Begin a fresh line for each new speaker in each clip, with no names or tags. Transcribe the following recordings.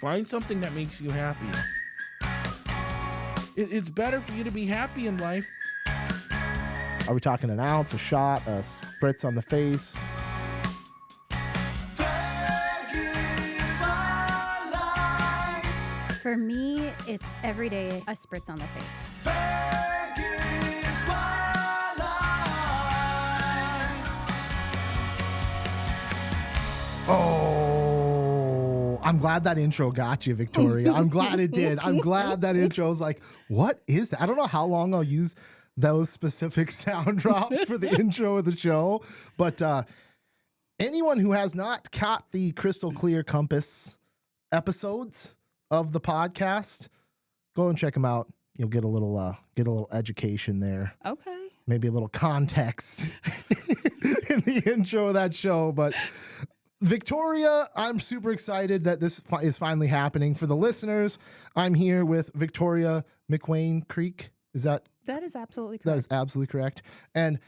Find something that makes you happy. It's better for you to be happy in life.
Are we talking an ounce, a shot, a spritz on the face?
For me, it's every day a spritz on the face.
Oh, I'm glad that intro got you, Victoria. I'm glad it did. I'm glad that intro was like, what is that? I don't know how long I'll use those specific sound drops for the intro of the show, but anyone who has not caught the Crystal Clear Compass episodes of the podcast, go and check them out. You'll get a little education there.
Okay.
Maybe a little context in the intro of that show. But Victoria, I'm super excited that this is finally happening. For the listeners, I'm here with Victoria McWane-Creek. That is absolutely correct. That is absolutely correct. And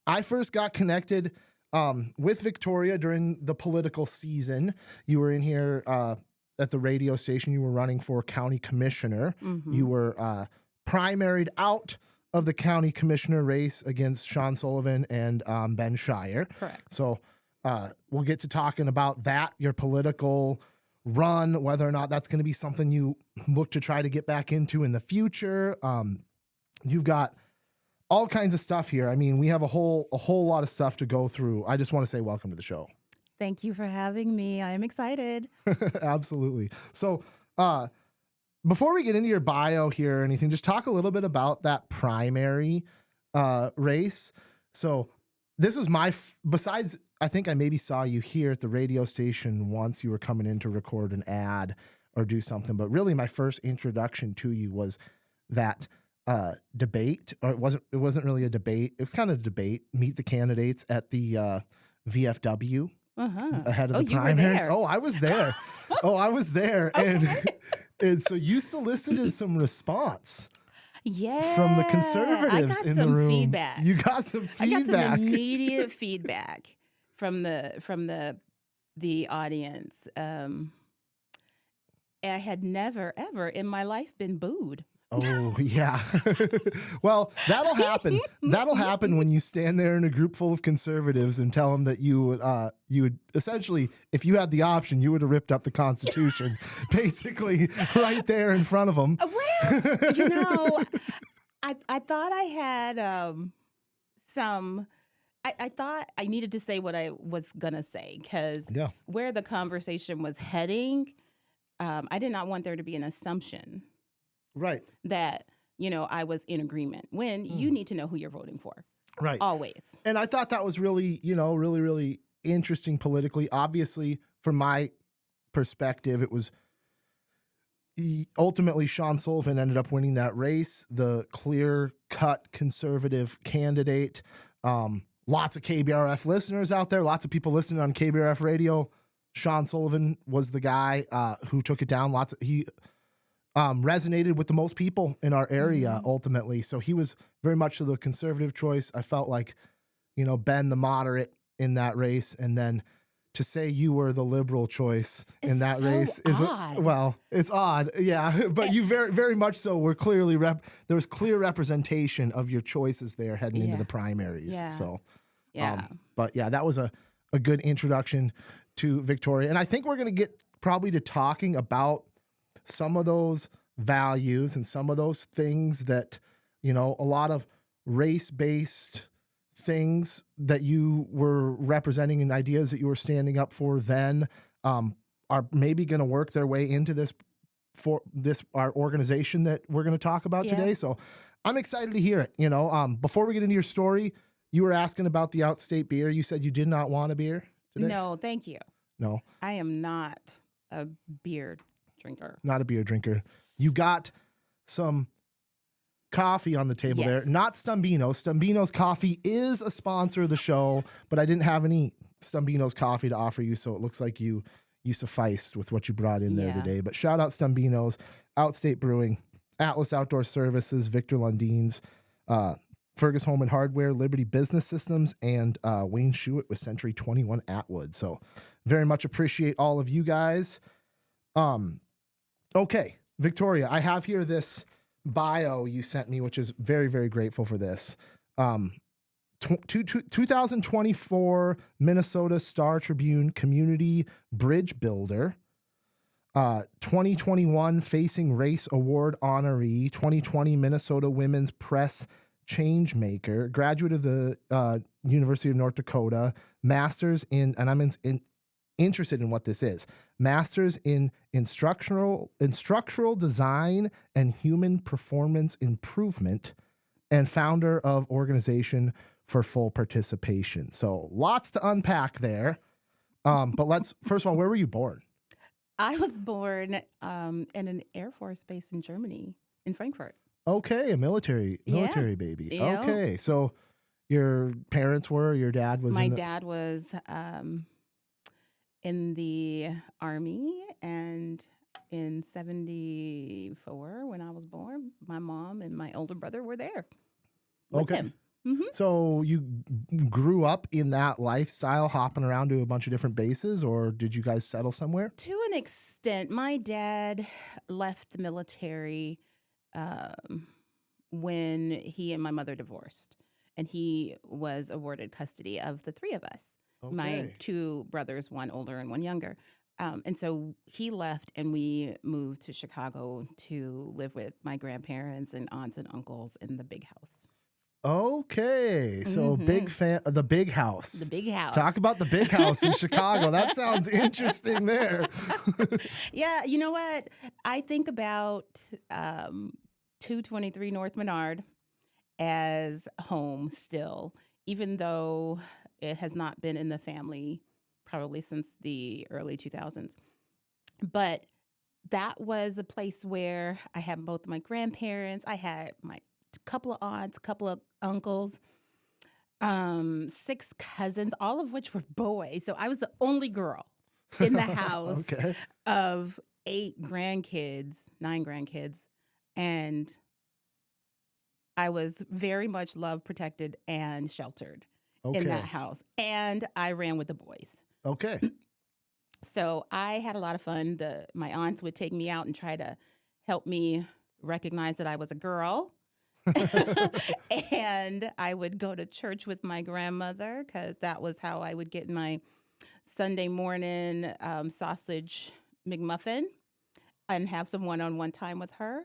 I first got connected with Victoria during the political season. You were in here at the radio station. You were running for county commissioner. Mm-hmm. You were primaried out of the county commissioner race against Sean Sullivan and Ben Shire.
Correct.
So we'll get to talking about that, your political run, whether or not that's going to be something you look to try to get back into in the future. You've got all kinds of stuff here. I mean, we have a whole lot of stuff to go through. I just want to say welcome to the show.
Thank you for having me. I am excited.
Absolutely. So before we get into your bio here or anything, just talk a little bit about that primary race. So this was besides, I think I maybe saw you here at the radio station once. You were coming in to record an ad or do something. But really my first introduction to you was that debate, or it wasn't really a debate. It was kind of a debate. Meet the candidates at the VFW. Ahead of the primaries. Oh, I was there. Okay. And so you solicited some response.
Yeah.
From the conservatives in the room.
Feedback.
You got some feedback.
I got some immediate feedback from the audience. I had never ever in my life been booed.
Oh, yeah. Well, that'll happen. That'll happen when you stand there in a group full of conservatives and tell them that you would essentially, if you had the option, you would have ripped up the Constitution, basically right there in front of them.
Well, I thought I had I thought I needed to say what I was going to say because where the conversation was heading, I did not want there to be an assumption.
Right.
That, I was in agreement when you need to know who you're voting for.
Right.
Always.
And I thought that was really, really, really interesting politically. Obviously, from my perspective, it was ultimately Sean Sullivan ended up winning that race, the clear-cut conservative candidate. Lots of KBRF listeners out there, lots of people listening on KBRF radio. Sean Sullivan was the guy who took it down. He resonated with the most people in our area ultimately. So he was very much the conservative choice. I felt like, Ben the moderate in that race. And then to say you were the liberal choice in that race is odd. It's odd. Yeah. But you very, very much so were clearly there was clear representation of your choices there heading into the primaries.
Yeah.
So,
yeah.
But yeah, that was a good introduction to Victoria. And I think we're going to get probably to talking about some of those values and some of those things that, a lot of race-based things that you were representing and ideas that you were standing up for then are maybe going to work their way into our organization that we're going to talk about today. So I'm excited to hear it. Before we get into your story, you were asking about the Outstate beer. You said you did not want a beer today?
No, thank you.
No.
I am not a beer drinker.
Not a beer drinker. You got some coffee on the table there. Not Stumbeano. Stumbeano's coffee is a sponsor of the show, but I didn't have any Stumbeano's coffee to offer you, so it looks like you sufficed with what you brought in there today. But shout out Stumbeano's, Outstate Brewing, Atlas Outdoor Services, Victor Lundeen's, Fergus Home and Hardware, Liberty Business Systems, and Wayne Schuett with Century 21 Atwood. So very much appreciate all of you guys. Okay, Victoria, I have here this bio you sent me, which is very, very grateful for this. 2024 Minnesota Star Tribune Community Bridge Builder. 2021 Facing Race Award honoree. 2020 Minnesota Women's Press Changemaker. Graduate of the University of North Dakota. Masters in, and I'm interested in what this is. Masters in instructional design and human performance improvement, and founder of Organization for Full Participation. So lots to unpack there. But let's, first of all, where were you born?
I was born in an Air Force base in Germany, in Frankfurt.
Okay, a military baby.
Yeah.
Okay, so your parents were, your dad was
My dad was in the Army, and in 1974, when I was born, my mom and my older brother were there with him. Mm-hmm.
So you grew up in that lifestyle, hopping around to a bunch of different bases, or did you guys settle somewhere?
To an extent, my dad left the military when he and my mother divorced, and he was awarded custody of the three of us.
Okay.
My two brothers, one older and one younger. And so he left, and we moved to Chicago to live with my grandparents and aunts and uncles in the big house.
Okay, so big fan of the big house.
The big house.
Talk about the big house in Chicago. That sounds interesting there.
Yeah, you know what? I think about 223 North Menard as home still, even though it has not been in the family probably since the early 2000s. But that was a place where I had both my grandparents, I had my couple of aunts, couple of uncles, 6 cousins, all of which were boys. So I was the only girl in the house of 9 grandkids. And I was very much loved, protected, and sheltered in that house. And I ran with the boys.
Okay.
So I had a lot of fun. My aunts would take me out and try to help me recognize that I was a girl. And I would go to church with my grandmother because that was how I would get my Sunday morning sausage McMuffin and have some one-on-one time with her.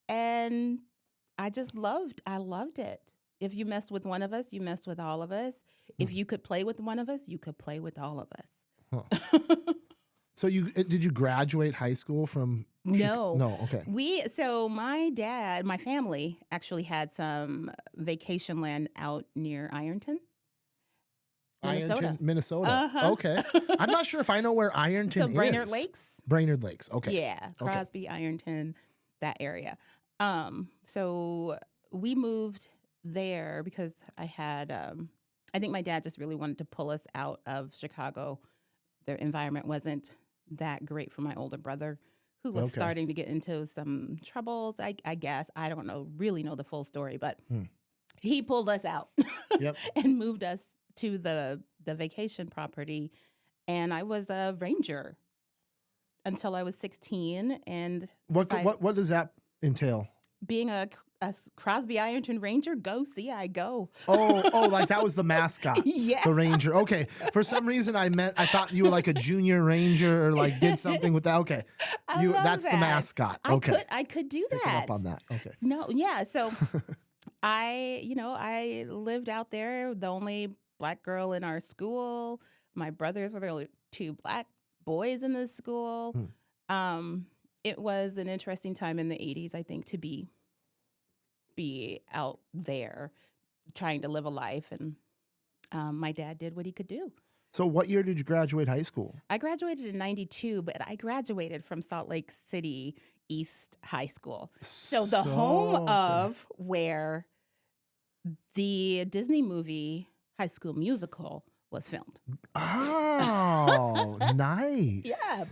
And I loved it. If you messed with one of us, you messed with all of us. If you could play with one of us, you could play with all of us.
Huh. So did you graduate high school from?
No.
No. Okay.
So my family actually had some vacation land out near Ironton,
Minnesota.
Uh-huh.
Okay. I'm not sure if I know where Ironton is.
So Brainerd Lakes.
Brainerd Lakes. Okay.
Yeah, Crosby, Ironton, that area. So we moved there because I had, I think my dad just really wanted to pull us out of Chicago. The environment wasn't that great for my older brother, who was starting to get into some troubles, I guess. I don't really know the full story, but he pulled us out and moved us to the vacation property. And I was a ranger until I was 16. And
what does that entail?
Being a Crosby Ironton Ranger, go CI go.
Oh, like that was the mascot.
Yeah.
The ranger. Okay. For some reason I thought you were like a junior ranger or like did something with that. Okay. That's the mascot. Okay.
I could do that.
Pick up on that. Okay.
No, yeah. So I lived out there, the only Black girl in our school. My brothers were the only 2 Black boys in the school. It was an interesting time in the 80s, I think, to be out there trying to live a life. And my dad did what he could do.
So what year did you graduate high school?
I graduated in 92, but I graduated from Salt Lake City East High School. So the home of where the Disney movie High School Musical was filmed.
Oh, nice.
Yeah.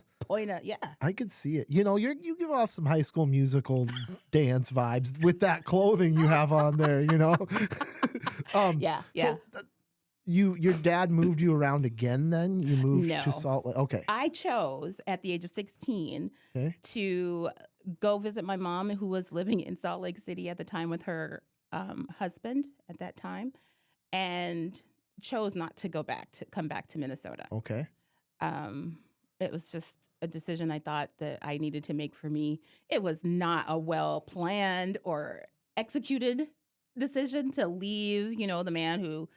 Yeah.
I could see it. You give off some High School Musical dance vibes with that clothing you have on there,
Yeah.
So, your dad moved you around again then? You moved
No.
to Salt Lake? Okay.
I chose at the age of 16
Okay.
to go visit my mom, who was living in Salt Lake City at the time with her husband at that time, and chose not to come back to Minnesota.
Okay.
It was just a decision I thought that I needed to make for me. It was not a well planned or executed decision to leave, the man who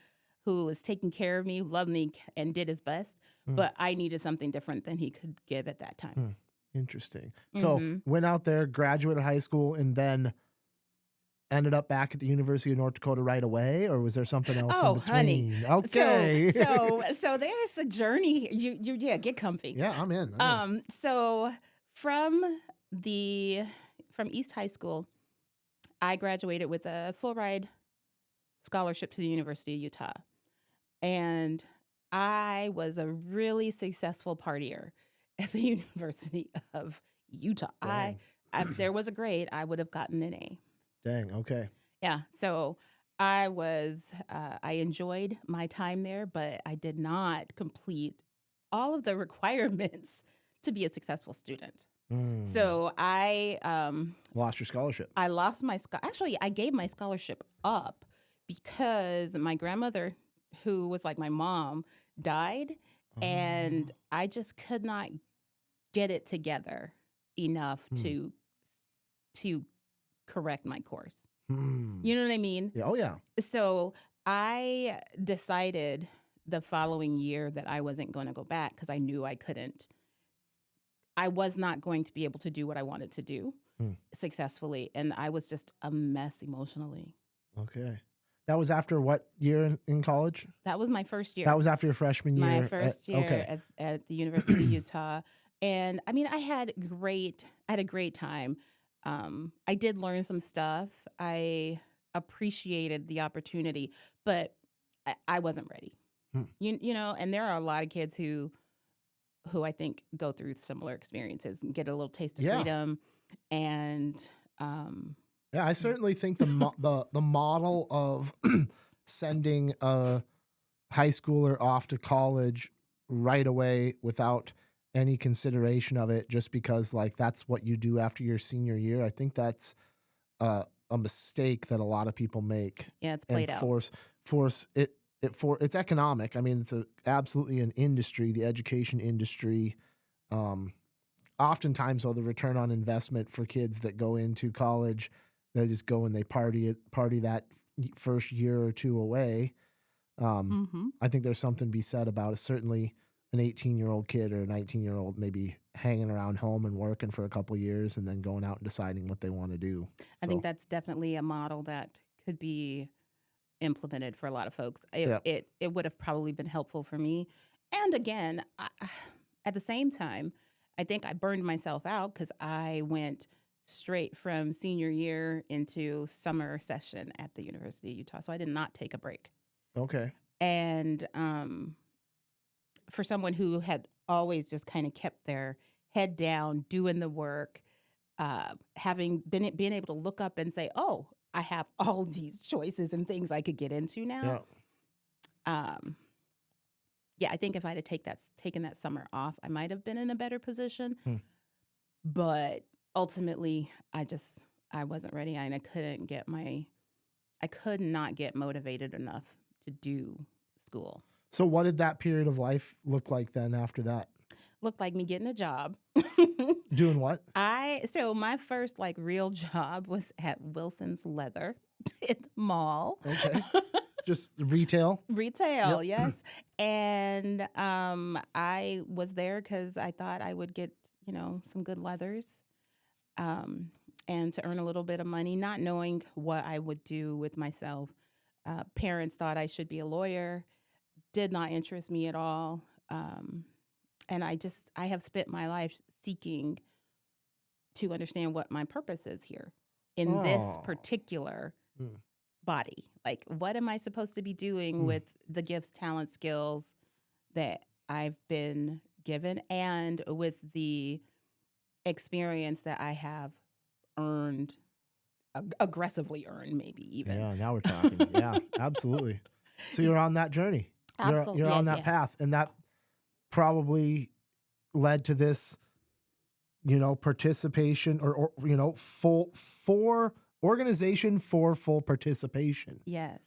was taking care of me, who loved me and did his best. But I needed something different than he could give at that time.
Interesting. So went out there, graduated high school, and then ended up back at the University of North Dakota right away, or was there something else in between?
Honey.
Okay.
So there's a journey. You get comfy.
Yeah, I'm in.
So from East High School, I graduated with a full ride scholarship to the University of Utah. And I was a really successful partier at the University of Utah. If there was a grade, I would have gotten an A.
Dang, okay.
Yeah. So I enjoyed my time there, but I did not complete all of the requirements to be a successful student. So I
lost your scholarship.
I lost my actually I gave my scholarship up because my grandmother, who was like my mom, died, and I just could not get it together enough to correct my course. You know what I mean?
Yeah. Oh yeah.
So I decided the following year that I wasn't going to go back because I knew I was not going to be able to do what I wanted to do successfully. And I was just a mess emotionally.
Okay. That was after what year in college?
That was my first year.
That was after your freshman year?
My first year at the University of Utah. And I mean, I had a great time. I did learn some stuff. I appreciated the opportunity, but I wasn't ready. You know, and there are a lot of kids who I think go through similar experiences and get a little taste of freedom. And
yeah, I certainly think the model of sending a high schooler off to college right away without any consideration of it, just because like that's what you do after your senior year. I think that's a mistake that a lot of people make.
Yeah, it's played out.
Force it. It's economic. I mean, it's absolutely an industry, the education industry. Oftentimes, though, the return on investment for kids that go into college, they just go and they party that first year or two away. I think there's something to be said about it. Certainly, an 18-year-old kid or a 19-year-old maybe hanging around home and working for a couple of years and then going out and deciding what they want to do.
I think that's definitely a model that could be implemented for a lot of folks. It would have probably been helpful for me. And again, at the same time, I think I burned myself out because I went straight from senior year into summer session at the University of Utah. So I did not take a break.
Okay.
And for someone who had always just kind of kept their head down, doing the work, being able to look up and say, oh, I have all these choices and things I could get into now. Yeah. I think if I had taken that summer off, I might have been in a better position. But ultimately, I wasn't ready, and I could not get motivated enough to do school.
So what did that period of life look like then after that?
Looked like me getting a job.
Doing what?
So my first real job was at Wilson's Leather at the mall.
Okay. Just retail?
Retail, yes. And I was there because I thought I would get, some good leathers and to earn a little bit of money, not knowing what I would do with myself. Parents thought I should be a lawyer, did not interest me at all. And I have spent my life seeking to understand what my purpose is here in this particular body. Like, what am I supposed to be doing with the gifts, talents, skills that I've been given, and with the experience that I have earned, aggressively earned, maybe even.
Yeah, now we're talking. Yeah, absolutely. So you're on that journey.
Absolutely.
You're
Yeah,
on that
yeah.
path, and that probably led to this, you know, participation or you know, for organization for full participation.
Yes.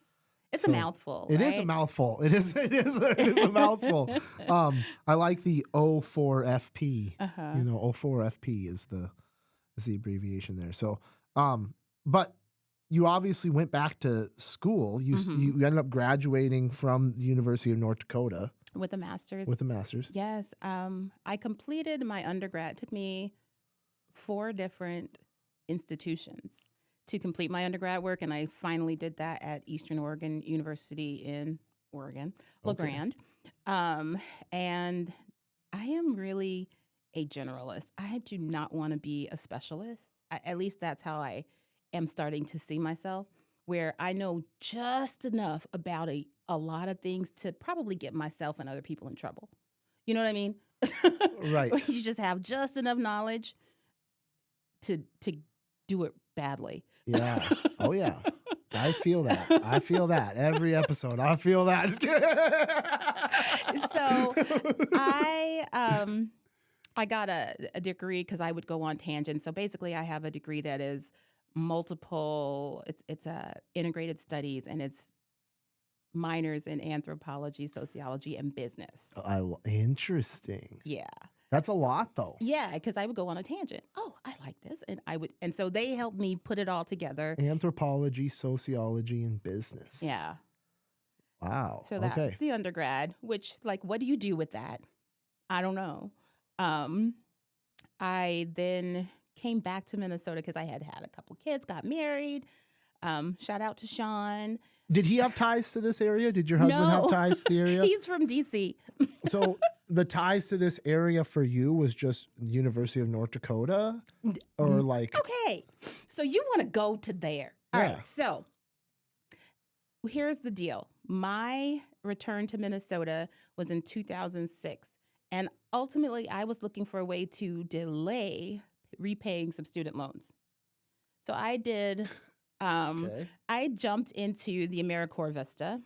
It's
So
a mouthful,
it
right?
is a mouthful. It is a mouthful. I like the O4FP.
Uh-huh.
You know, O4FP is the abbreviation there. So, but you obviously went back to school. You ended up graduating from the University of North Dakota
With a master's.
with a master's.
Yes. I completed my undergrad. It took me 4 different institutions to complete my undergrad work, and I finally did that at Eastern Oregon University in Oregon, La
Okay.
Grande. And I am really a generalist. I do not want to be a specialist. At least that's how I am starting to see myself, where I know just enough about a lot of things to probably get myself and other people in trouble. You know what I mean?
Right.
You just have just enough knowledge to do it badly.
Yeah. Oh yeah. I feel that. I feel that every episode. I feel that. Just kidding.
So I got a degree because I would go on tangents. So basically, I have a degree that is multiple. It's a integrated studies, and it's minors in anthropology, sociology, and business.
Interesting.
Yeah.
That's a lot, though.
Yeah, because I would go on a tangent. Oh, I like this, and so they helped me put it all together.
Anthropology, sociology, and business.
Yeah.
Wow.
So that's
okay.
the undergrad. Which, like, what do you do with that? I don't know. I then came back to Minnesota because I had a couple kids, got married. Shout out to Sean.
Did he have ties to this area? Did your husband have
No.
ties to the area?
He's from DC.
So the ties to this area for you was just University of North Dakota, or like
Okay, so you want to go to there. All
Yeah.
right, so here's the deal. My return to Minnesota was in 2006, and ultimately I was looking for a way to delay repaying some student loans. So I did,
okay.
I jumped into the AmeriCorps Vista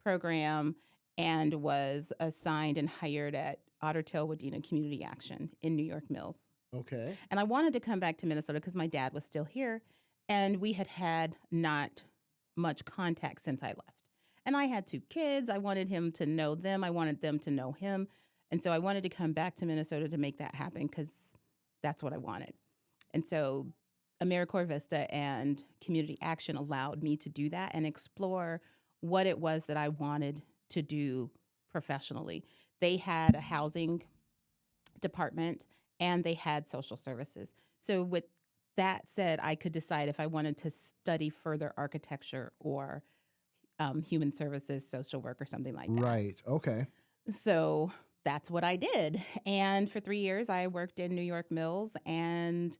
program and was assigned and hired at Otter Tail Wadena Community Action in New York Mills.
Okay.
And I wanted to come back to Minnesota because my dad was still here, and we had not much contact since I left. And I had 2 kids. I wanted him to know them. I wanted them to know him. And so I wanted to come back to Minnesota to make that happen because that's what I wanted. And so AmeriCorps Vista and Community Action allowed me to do that and explore what it was that I wanted to do professionally. They had a housing department and they had social services. So with that said, I could decide if I wanted to study further architecture or human services, social work, or something like that.
Right. Okay.
So that's what I did. And for 3 years, I worked in New York Mills and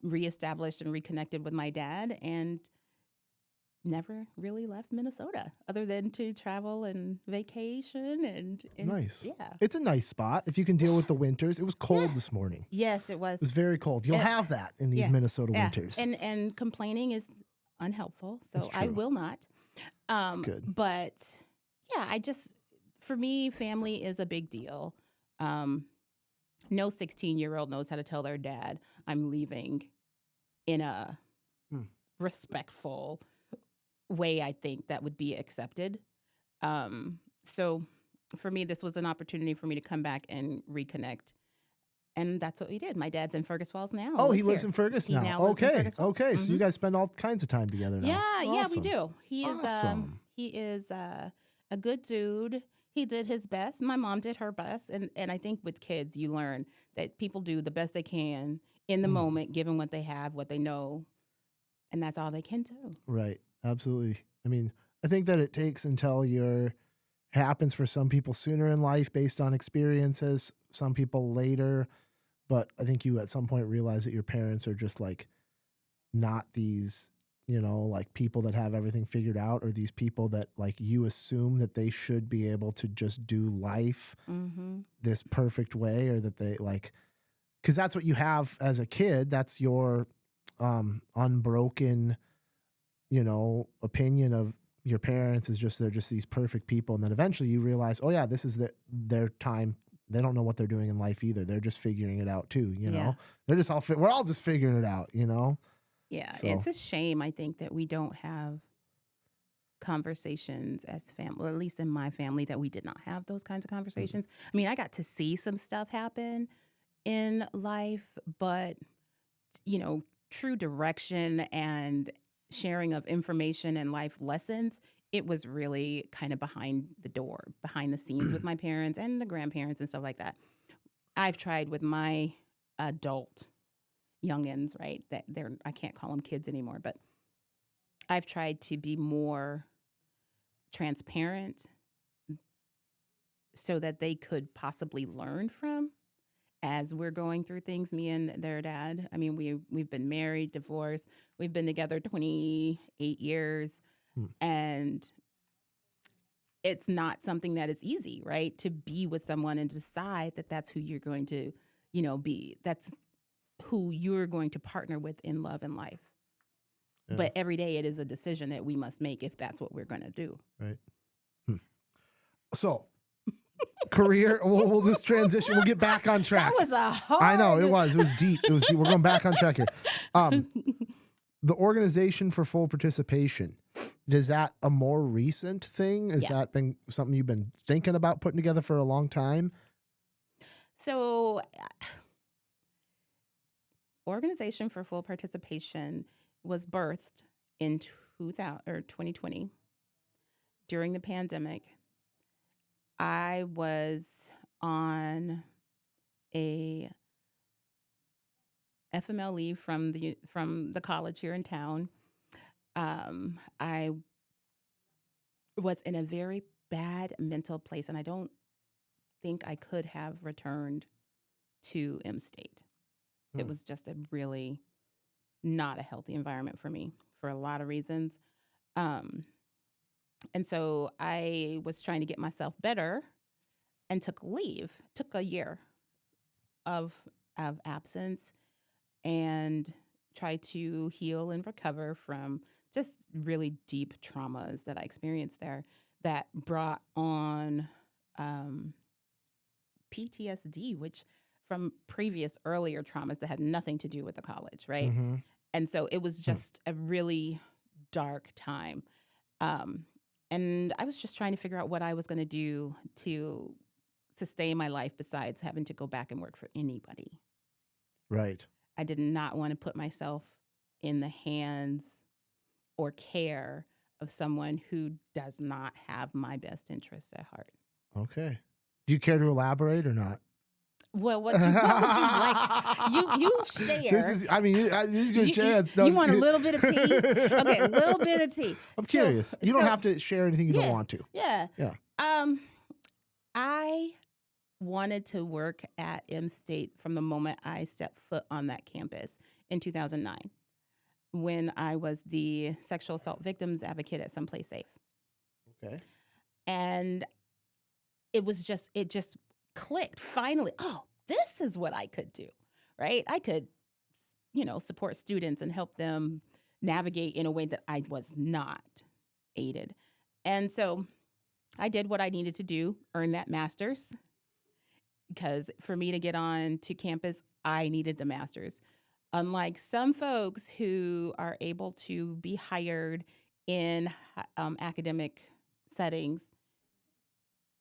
reestablished and reconnected with my dad, and never really left Minnesota other than to travel and vacation and
Nice.
Yeah.
It's a nice spot if you can deal with the winters. It was cold this morning.
Yes, it was.
It was very cold. You'll have that in these
yeah,
Minnesota winters.
And complaining is unhelpful, so
That's
I
true.
will not.
That's good.
But yeah, for me, family is a big deal. No 16-year-old knows how to tell their dad, I'm leaving, in a respectful way. I think that would be accepted. So for me, this was an opportunity for me to come back and reconnect. And that's what we did. My dad's in Fergus Falls now.
Oh, he lives in Fergus
He
now.
now lives in
Okay.
Fergus Falls.
Okay. So you guys spend all kinds of time together now.
Yeah, yeah, we
Awesome.
do. He is
Awesome.
a good dude. He did his best. My mom did her best. And I think with kids, you learn that people do the best they can in the moment, given what they have, what they know. And that's all they can do.
Right. Absolutely. I mean, I think that it takes until happens for some people sooner in life based on experiences, some people later. But I think you at some point realize that your parents are just like not these, like people that have everything figured out, or these people that like you assume that they should be able to just do life this perfect way, or that they like, because that's what you have as a kid. That's your unbroken, opinion of your parents is just they're just these perfect people, and then eventually you realize, oh yeah, this is their time. They don't know what they're doing in life either. They're just figuring it out too. You know, they're just all we're all just figuring it out. You know.
Yeah,
So.
it's a shame. I think that we don't have conversations as family, or at least in my family, that we did not have those kinds of conversations. I mean, I got to see some stuff happen in life, but true direction and sharing of information and life lessons, it was really kind of behind the door, behind the scenes with my parents and the grandparents and stuff like that. I've tried with my adult youngins, right? That I can't call them kids anymore, but I've tried to be more transparent so that they could possibly learn from as we're going through things, me and their dad. I mean, we've been married, divorced. We've been together 28 years. And it's not something that is easy, right? To be with someone and decide that that's who you're going to, be. That's who you're going to partner with in love and life. Yeah. But every day it is a decision that we must make if that's what we're going to do.
Right. So, career, we'll just transition. We'll get back on track.
That was a hard...
I know, it was deep. It was deep. We're going back on track here. The Organization for Full Participation, is that a more recent thing? Has that been something you've been thinking about putting together for a long time?
So, Organization for Full Participation was birthed in 2020 during the pandemic. I was on a FML leave from the college here in town. I was in a very bad mental place, and I don't think I could have returned to M-State. It was just a really not a healthy environment for me for a lot of reasons. And so I was trying to get myself better and took a year of absence and tried to heal and recover from just really deep traumas that I experienced there that brought on PTSD, which from previous earlier traumas that had nothing to do with the college, right? Mm-hmm. And so it was just a really dark time. And I was just trying to figure out what I was going to do to sustain my life besides having to go back and work for anybody.
Right.
I did not want to put myself in the hands or care of someone who does not have my best interests at heart.
Okay. Do you care to elaborate or not?
Well, what would you like? You share.
This is your chance.
You want a little bit of tea? Okay, a little bit of tea.
I'm curious. You don't have to share anything you don't want to.
Yeah. I wanted to work at M-State from the moment I stepped foot on that campus in 2009, when I was the sexual assault victims advocate at Someplace Safe.
Okay.
And it just clicked finally. Oh, this is what I could do, right? I could, support students and help them navigate in a way that I was not aided. And so I did what I needed to do, earn that master's, because for me to get on to campus, I needed the master's. Unlike some folks who are able to be hired in academic settings,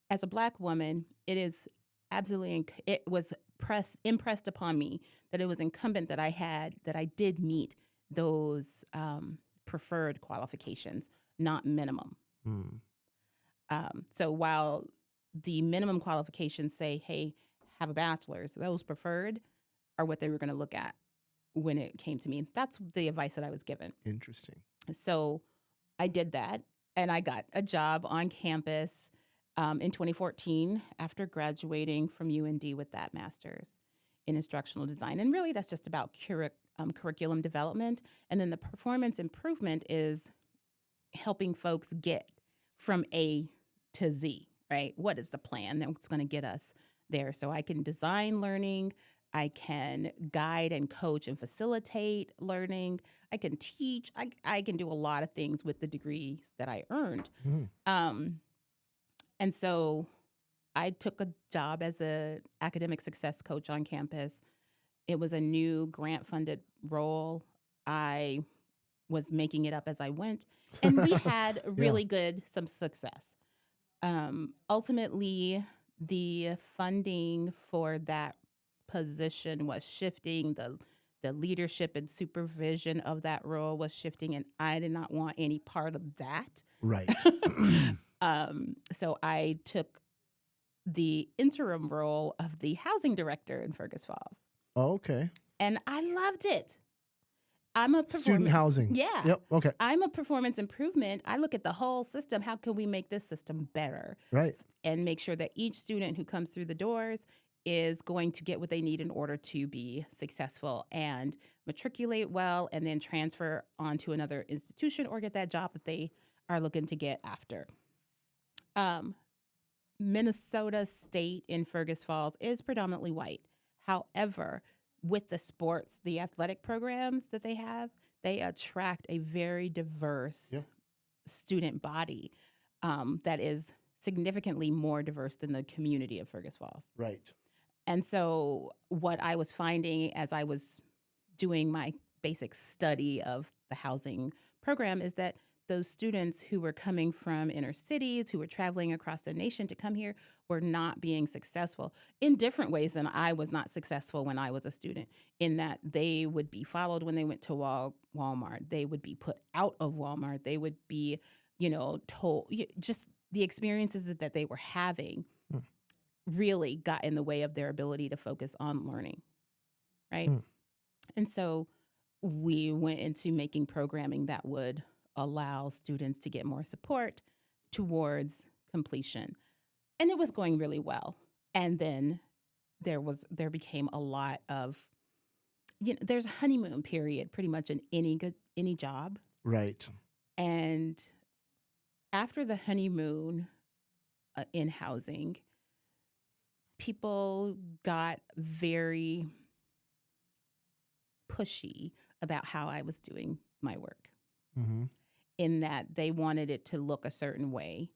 as a Black woman, it is absolutely, it was impressed upon me that it was incumbent that I did meet those preferred qualifications, not minimum. So while the minimum qualifications say, hey, have a bachelor's, those preferred are what they were going to look at when it came to me. That's the advice that I was given.
Interesting.
So I did that, and I got a job on campus in 2014 after graduating from UND with that master's in instructional design. And really, that's just about curriculum development. And then the performance improvement is helping folks get from A to Z, right? What is the plan that's going to get us there? So I can design learning, I can guide and coach and facilitate learning. I can teach. I can do a lot of things with the degrees that I earned.
Mhm.
And so I took a job as an academic success coach on campus. It was a new grant-funded role. I was making it up as I went, and we had really some success. Ultimately, the funding for that position was shifting. The leadership and supervision of that role was shifting, and I did not want any part of that.
Right.
So I took the interim role of the housing director in Fergus Falls,
Oh, okay.
and I loved it. I'm a
Student housing.
Yeah.
Yep. Okay.
I'm a performance improvement. I look at the whole system. How can we make this system better?
Right.
And make sure that each student who comes through the doors is going to get what they need in order to be successful and matriculate well and then transfer on to another institution or get that job that they are looking to get after. Minnesota State in Fergus Falls is predominantly white. However, with the sports, the athletic programs that they have, they attract a very diverse student body that is significantly more diverse than the community of Fergus Falls.
Right.
And so what I was finding as I was doing my basic study of the housing program is that those students who were coming from inner cities, who were traveling across the nation to come here, were not being successful in different ways than I was not successful when I was a student, in that they would be followed when they went to Walmart. They would be put out of Walmart. They would be, told, just the experiences that they were having really got in the way of their ability to focus on learning, right? And so we went into making programming that would allow students to get more support towards completion. And it was going really well. And then there became a lot of, there's a honeymoon period pretty much in any job.
Right.
And after the honeymoon in housing, people got very pushy about how I was doing my work.
Mm-hmm.
In that they wanted it to look a certain way.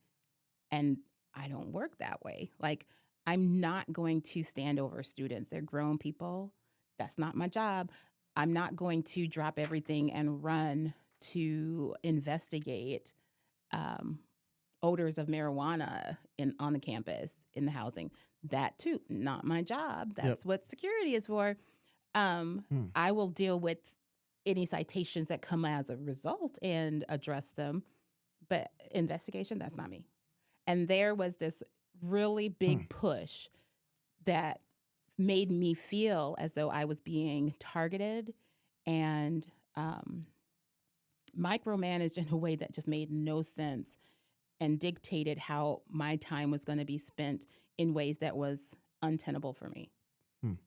And I don't work that way. Like, I'm not going to stand over students. They're grown people. That's not my job. I'm not going to drop everything and run to investigate odors of marijuana on the campus in the housing. That too, not my job. That's what security is for. I will deal with any citations that come as a result and address them. But investigation, that's not me. And there was this really big push that made me feel as though I was being targeted and micromanaged in a way that just made no sense and dictated how my time was going to be spent in ways that was untenable for me.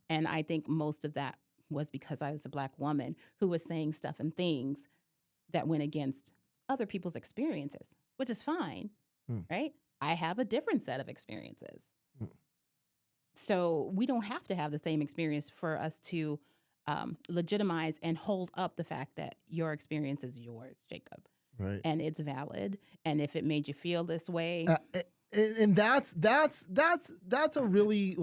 And I think most of that was because I was a Black woman who was saying stuff and things that went against other people's experiences, which is fine, right? I have a different set of experiences. So we don't have to have the same experience for us to legitimize and hold up the fact that your experience is yours, Jacob.
Right.
And it's valid. And if it made you feel this way.
And that's a really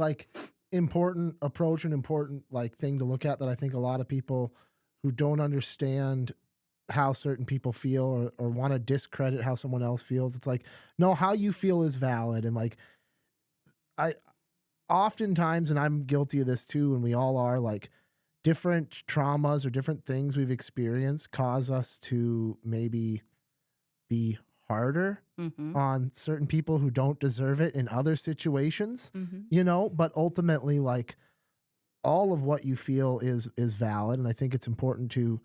important approach and important thing to look at that I think a lot of people who don't understand how certain people feel or want to discredit how someone else feels. It's like, no, how you feel is valid. And I oftentimes, and I'm guilty of this too, and we all are, different traumas or different things we've experienced cause us to maybe be harder on certain people who don't deserve it in other situations, but ultimately all of what you feel is valid. And I think it's important to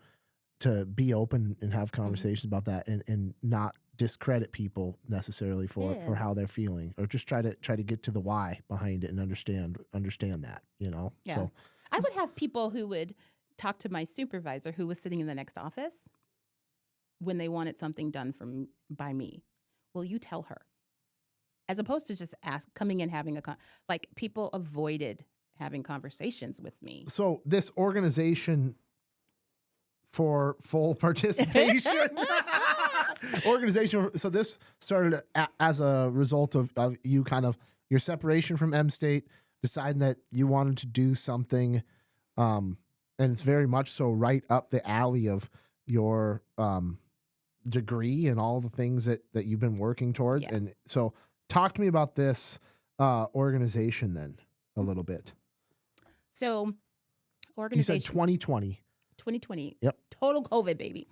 be open and have conversations about that and not discredit people necessarily for how they're feeling, or just try to get to the why behind it and understand that, Yeah. So
I would have people who would talk to my supervisor who was sitting in the next office when they wanted something done by me. Will you tell her? As opposed to just coming and having people avoided having conversations with me.
So this organization for full participation so this started as a result of you kind of your separation from M State, deciding that you wanted to do something, and it's very much so right up the alley of your degree and all the things that you've been working towards.
Yeah.
And so talk to me about this organization then a little bit.
So
You
organization
said 2020.
2020.
Yep.
Total COVID, baby.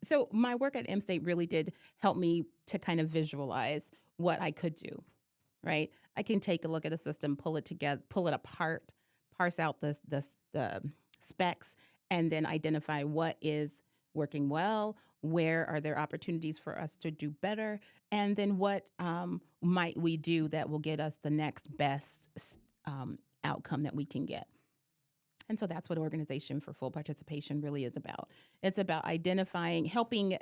So my work at M State really did help me to kind of visualize what I could do, right? I can take a look at a system, pull it together, pull it apart, parse out the specs, and then identify what is working well, where are there opportunities for us to do better, and then what might we do that will get us the next best outcome that we can get. And so that's what Organization for Full Participation really is about. It's about identifying, helping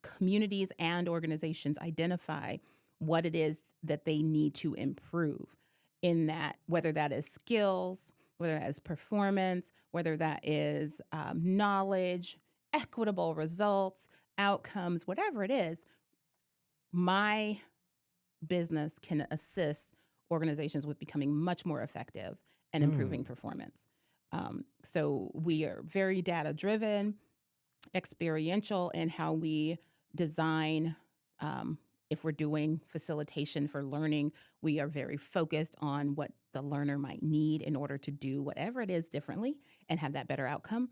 communities and organizations identify what it is that they need to improve in that, whether that is skills, whether that is performance, whether that is knowledge, equitable results, outcomes, whatever it is. My business can assist organizations with becoming much more effective and improving performance. So we are very data driven, experiential in how we design. If we're doing facilitation for learning, we are very focused on what the learner might need in order to do whatever it is differently and have that better outcome.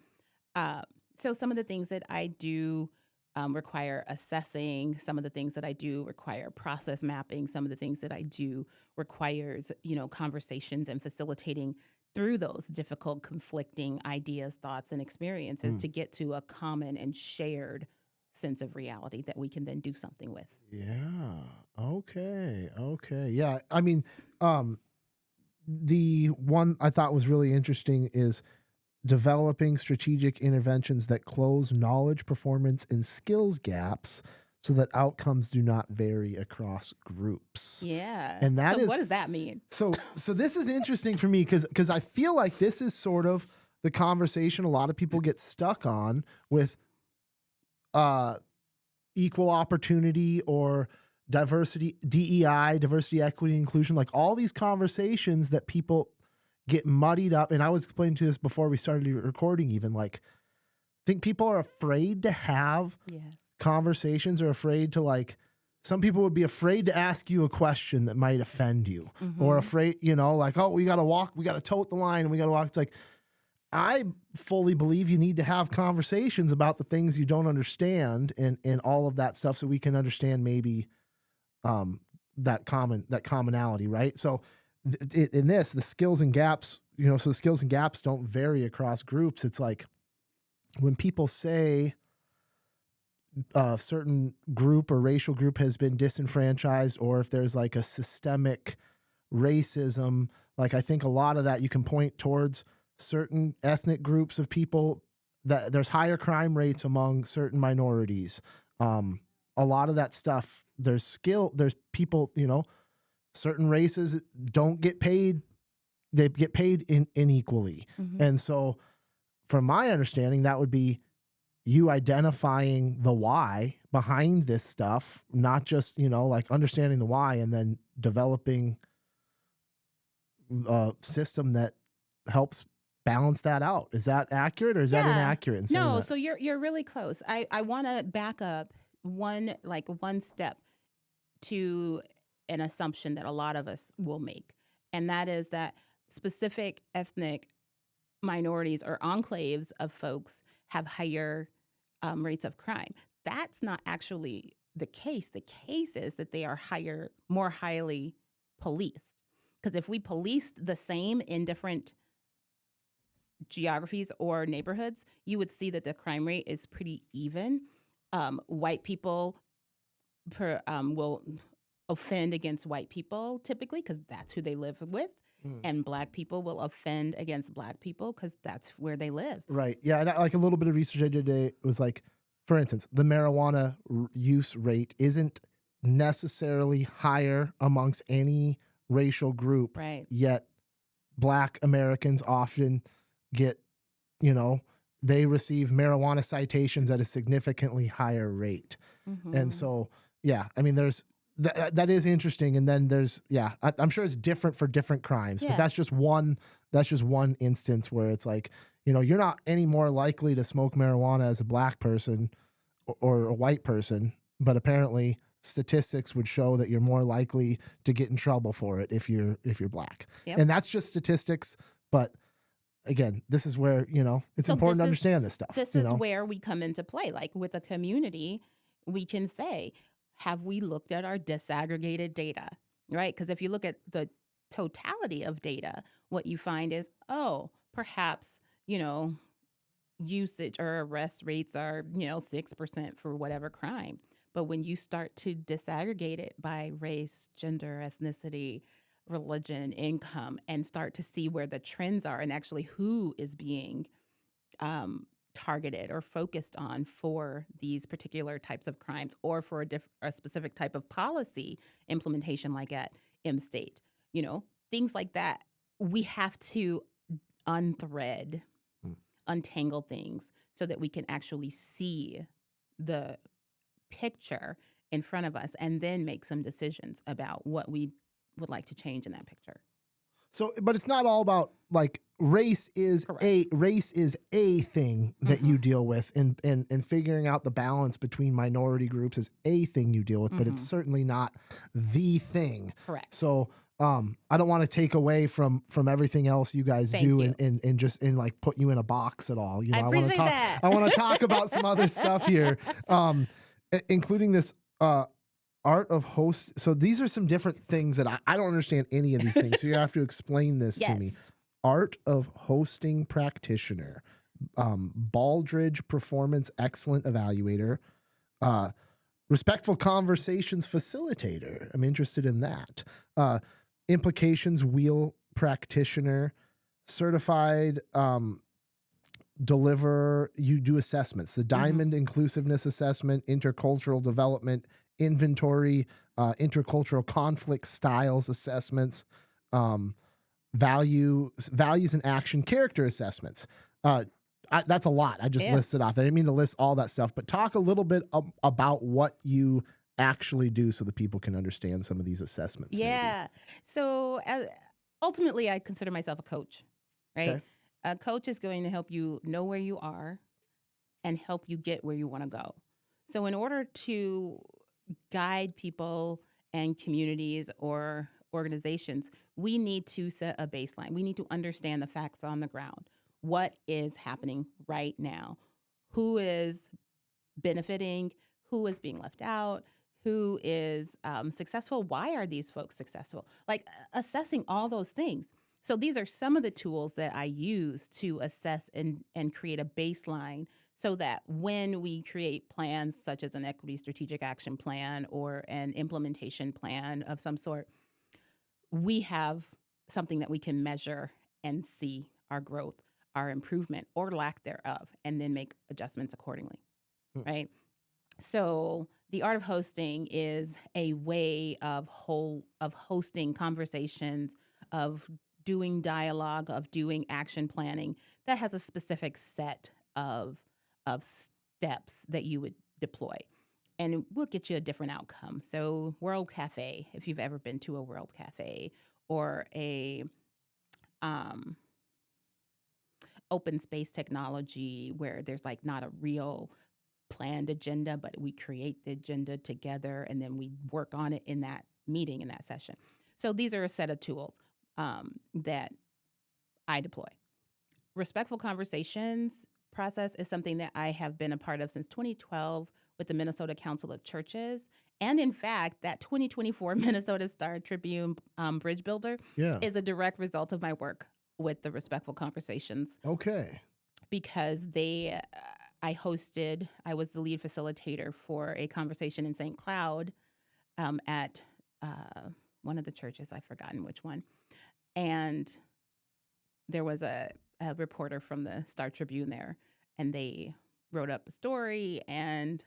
So some of the things that I do require assessing. Some of the things that I do require process mapping. Some of the things that I do requires, conversations and facilitating through those difficult, conflicting ideas, thoughts, and experiences to get to a common and shared sense of reality that we can then do something with.
Yeah. Okay. Yeah. I mean, the one I thought was really interesting is developing strategic interventions that close knowledge, performance, and skills gaps so that outcomes do not vary across groups.
Yeah.
And that
what does that mean?
So this is interesting for me because I feel like this is sort of the conversation a lot of people get stuck on with equal opportunity or diversity, DEI, diversity, equity, inclusion, like all these conversations that people get muddied up. And I was explaining to this before we started recording even, like, I think people are afraid to have conversations or afraid to, like, some people would be afraid to ask you a question that might offend you or afraid, like, oh, we got to tote the line and we got to walk. It's like, I fully believe you need to have conversations about the things you don't understand and all of that stuff so we can understand maybe that commonality, right? So in this, the skills and gaps, so the skills and gaps don't vary across groups. It's like when people say a certain group or racial group has been disenfranchised, or if there's like a systemic racism, like I think a lot of that you can point towards certain ethnic groups of people, that there's higher crime rates among certain minorities. A lot of that stuff, there's people, certain races don't get paid. They get paid unequally. And so from my understanding, that would be you identifying the why behind this stuff, not just, like understanding the why and then developing a system that helps balance that out. Is that accurate or is that inaccurate? In saying
No,
that?
so you're really close. I want to back up one step to an assumption that a lot of us will make. And that is that specific ethnic minorities or enclaves of folks have higher rates of crime. That's not actually the case. The case is that they are more highly policed. Because if we policed the same in different geographies or neighborhoods, you would see that the crime rate is pretty even. White people will offend against white people typically because that's who they live with. And Black people will offend against Black people because that's where they live.
Right. Yeah. And like a little bit of research I did today was like, for instance, the marijuana use rate isn't necessarily higher amongst any racial group,
Right.
yet Black Americans often get, they receive marijuana citations at a significantly higher rate. And so, yeah, I mean, there's that is interesting. And then there's, I'm sure it's different for different crimes, but that's just one instance where it's like, you're not any more likely to smoke marijuana as a Black person or a white person, but apparently statistics would show that you're more likely to get in trouble for it if you're Black.
Yep.
And that's just statistics. But again, this is where, it's important to understand this stuff.
This is where we come into play. Like with a community, we can say, have we looked at our disaggregated data, right? Because if you look at the totality of data, what you find is, perhaps, usage or arrest rates are, 6% for whatever crime. But when you start to disaggregate it by race, gender, ethnicity, religion, income, and start to see where the trends are and actually who is being targeted or focused on for these particular types of crimes or for a specific type of policy implementation like at M-State, things like that, we have to untangle things so that we can actually see the picture in front of us and then make some decisions about what we would like to change in that picture.
So, but it's not all about like race is a thing that you deal with, and figuring out the balance between minority groups is a thing you deal with, but it's certainly not the thing.
Correct.
So, I don't want to take away from everything else you guys do and just like put you in a box at all.
I appreciate that.
I want to talk about some other stuff here, including this art of host. So these are some different things that I don't understand any of these things. So you have to explain this to me. Art of hosting practitioner, Baldridge performance excellent evaluator, respectful conversations facilitator. I'm interested in that. Implications wheel practitioner, certified deliver. You do assessments, the diamond inclusiveness assessment, intercultural development, inventory, intercultural conflict styles assessments, values and action character assessments. That's a lot. I just listed off. I didn't mean to list all that stuff, but talk a little bit about what you actually do so that people can understand some of these assessments.
Yeah. Maybe. So ultimately, I consider myself a coach, right? Okay. A coach is going to help you know where you are and help you get where you want to go. So in order to guide people and communities or organizations, we need to set a baseline. We need to understand the facts on the ground. What is happening right now? Who is benefiting? Who is being left out? Who is successful? Why are these folks successful? Like assessing all those things. So these are some of the tools that I use to assess and create a baseline so that when we create plans such as an equity strategic action plan or an implementation plan of some sort, we have something that we can measure and see our growth, our improvement or lack thereof, and then make adjustments accordingly, right? So the art of hosting is a way of hosting conversations, of doing dialogue, of doing action planning that has a specific set of steps that you would deploy. And it will get you a different outcome. So World Cafe, if you've ever been to a World Cafe, or a open space technology where there's like not a real planned agenda, but we create the agenda together and then we work on it in that meeting, in that session. So these are a set of tools that I deploy. Respectful conversations process is something that I have been a part of since 2012 with the Minnesota Council of Churches. And in fact, that 2024 Minnesota Star Tribune Bridge Builder is a direct result of my work with the Respectful Conversations.
Okay.
Because I was the lead facilitator for a conversation in St. Cloud at one of the churches, I've forgotten which one. And there was a reporter from the Star Tribune there, and they wrote up a story, and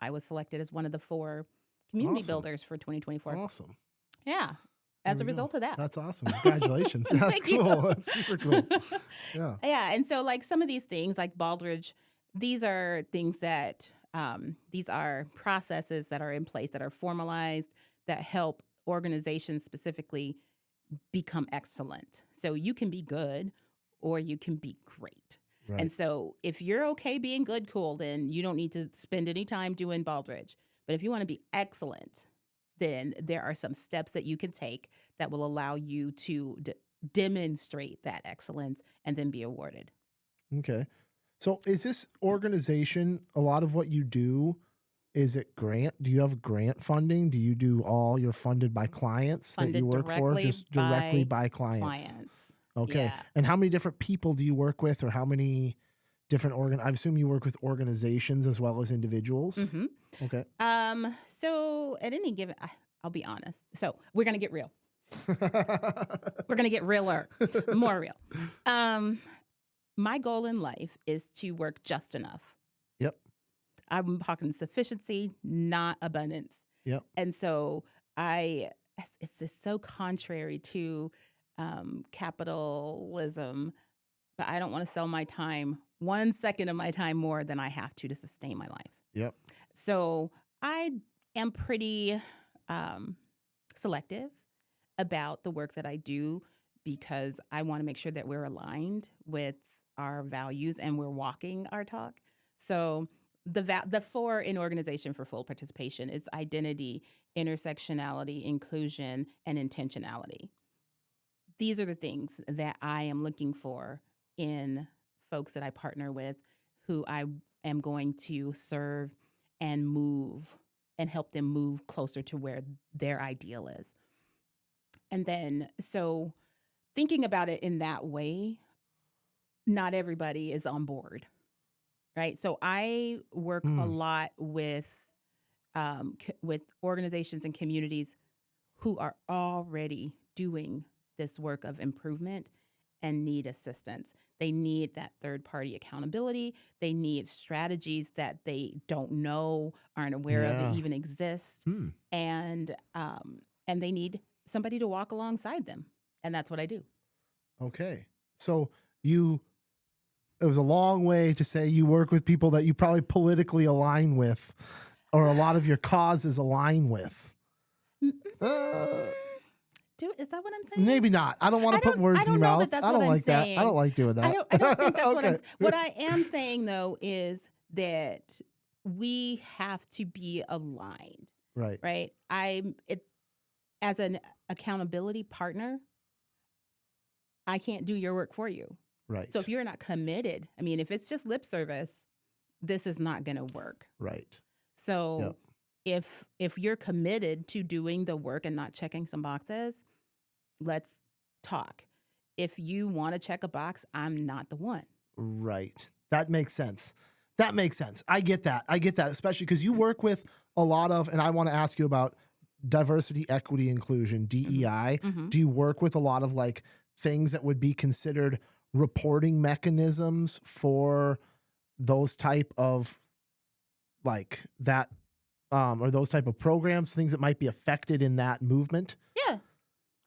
I was selected as one of the 4 community builders for 2024.
Awesome.
Yeah. as a
There we go.
result of that.
That's awesome. Congratulations. That's
Thank you.
cool. That's super cool. Yeah.
Yeah. And so, like, some of these things, like Baldridge, these are things that, these are processes that are in place, that are formalized, that help organizations specifically become excellent. So you can be good or you can be great.
Right.
And so if you're okay being good, cool, then you don't need to spend any time doing Baldridge. But if you want to be excellent, then there are some steps that you can take that will allow you to demonstrate that excellence and then be awarded.
Okay. So is this organization, a lot of what you do, is it grant? Do you have grant funding? Do you do all you're funded by clients that you work for? Just directly by clients. Okay.
Yeah.
And how many different people do you work with, or how many different I assume you work with organizations as well as individuals?
Mm-hmm.
Okay.
So at any given, I'll be honest. So we're going to get real. We're going to get realer, more real. My goal in life is to work just enough.
Yep.
I'm talking sufficiency, not abundance.
Yep.
And so it's just so contrary to capitalism, but I don't want to sell my time, 1 second of my time more than I have to sustain my life.
Yep.
So I am pretty selective about the work that I do, because I want to make sure that we're aligned with our values and we're walking our talk. So the four in organization for full participation, it's identity, intersectionality, inclusion, and intentionality. These are the things that I am looking for in folks that I partner with, who I am going to serve and move and help them move closer to where their ideal is. And then, so thinking about it in that way, not everybody is on board, right? So I work a lot with organizations and communities who are already doing this work of improvement and need assistance. They need that third-party accountability. They need strategies that they don't know, aren't aware of, even exist, and they need somebody to walk alongside them, and that's what I do.
Okay, so it was a long way to say you work with people that you probably politically align with, or a lot of your causes align with.
Is that what I'm saying?
Maybe not. I don't want to put words in your mouth. I don't like that. I don't like doing that.
I don't think that's
Okay.
what I am saying, though, is that we have to be aligned.
Right.
Right. As an accountability partner, I can't do your work for you.
Right.
So if you're not committed, I mean, if it's just lip service, this is not going to work.
Right.
So if you're committed to doing the work and not checking some boxes, let's talk. If you want to check a box, I'm not the one.
Right. That makes sense. I get that. Especially because you work with a lot of, and I want to ask you about diversity, equity, inclusion, DEI.
Mm-hmm.
Do you work with a lot of like things that would be considered reporting mechanisms for those type of like that, or those type of programs, things that might be affected in that movement?
Yeah,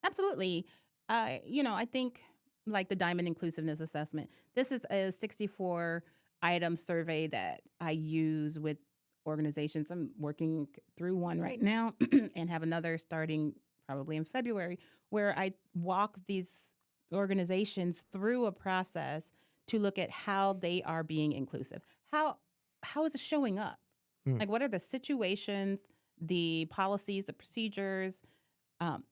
absolutely. I think like the Diamond Inclusiveness Assessment, this is a 64-item survey that I use with organizations. I'm working through one right now and have another starting probably in February, where I walk these organizations through a process to look at how they are being inclusive. How is it showing up? Like, what are the situations, the policies, the procedures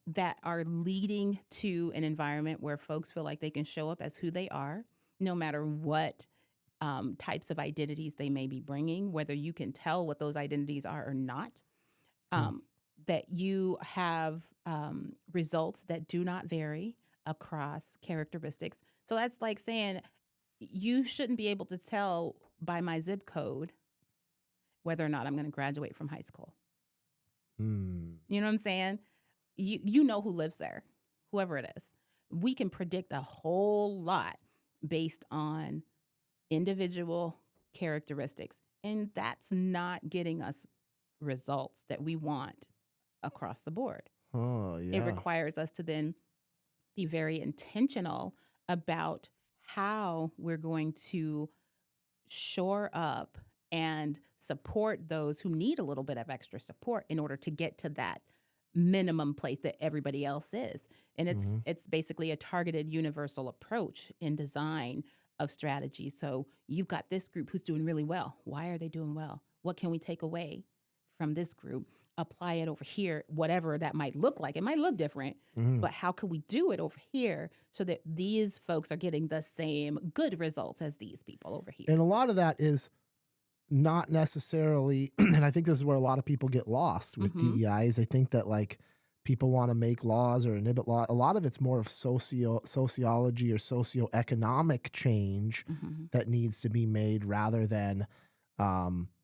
that are leading to an environment where folks feel like they can show up as who they are, no matter what types of identities they may be bringing, whether you can tell what those identities are or not, that you have results that do not vary across characteristics. So that's like saying you shouldn't be able to tell by my zip code whether or not I'm going to graduate from high school. You know what I'm saying? You know who lives there, whoever it is. We can predict a whole lot based on individual characteristics, and that's not getting us results that we want across the board.
Oh, yeah.
It requires us to then be very intentional about how we're going to shore up and support those who need a little bit of extra support in order to get to that minimum place that everybody else is. And it's basically a targeted universal approach in design of strategy. So you've got this group who's doing really well. Why are they doing well? What can we take away from this group? Apply it over here, whatever that might look like. It might look different, but how could we do it over here so that these folks are getting the same good results as these people over here?
And a lot of that is not necessarily, and I think this is where a lot of people get lost with DEIs. I think that like people want to make laws or inhibit law. A lot of it's more of sociology or socioeconomic change that needs to be made rather than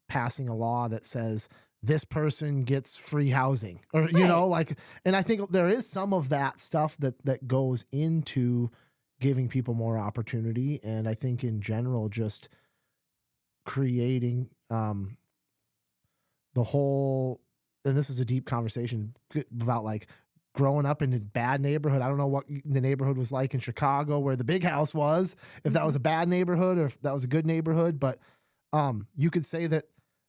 passing a law that says this person gets free housing or, you know, like, and I think there is some of that stuff that goes into giving people more opportunity. And I think in general, just creating the whole, and this is a deep conversation about like growing up in a bad neighborhood. I don't know what the neighborhood was like in Chicago where the big house was, if that was a bad neighborhood or if that was a good neighborhood. But you could say that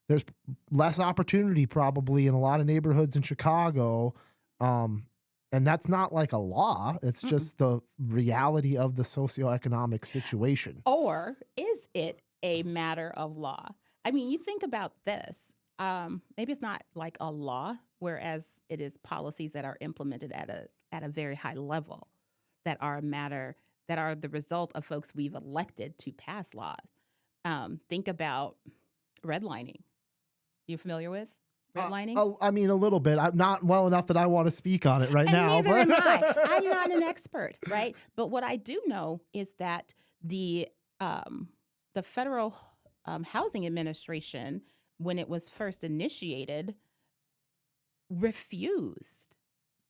there's less opportunity probably in a lot of neighborhoods in Chicago. And that's not like a law. It's just the reality of the socioeconomic situation.
Or is it a matter of law? I mean, you think about this. Maybe it's not like a law, whereas it is policies that are implemented at a very high level that are the result of folks we've elected to pass laws. Think about redlining. You familiar with redlining?
I mean, a little bit. I'm not well enough that I want to speak on it right now.
Neither am I. I'm not an expert, right? But what I do know is that the Federal Housing Administration, when it was first initiated, refused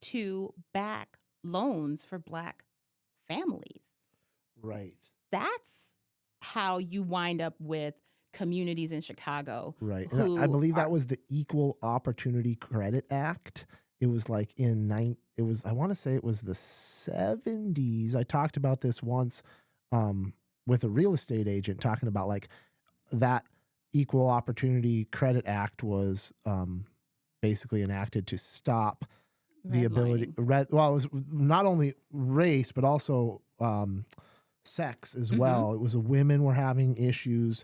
to back loans for Black families.
Right.
That's how you wind up with communities in Chicago.
Right. And I believe that was the Equal Opportunity Credit Act. It was like I want to say it was the 70s. I talked about this once with a real estate agent talking about like that Equal Opportunity Credit Act was basically enacted to stop the ability. It was not only race, but also sex as well. It was women were having issues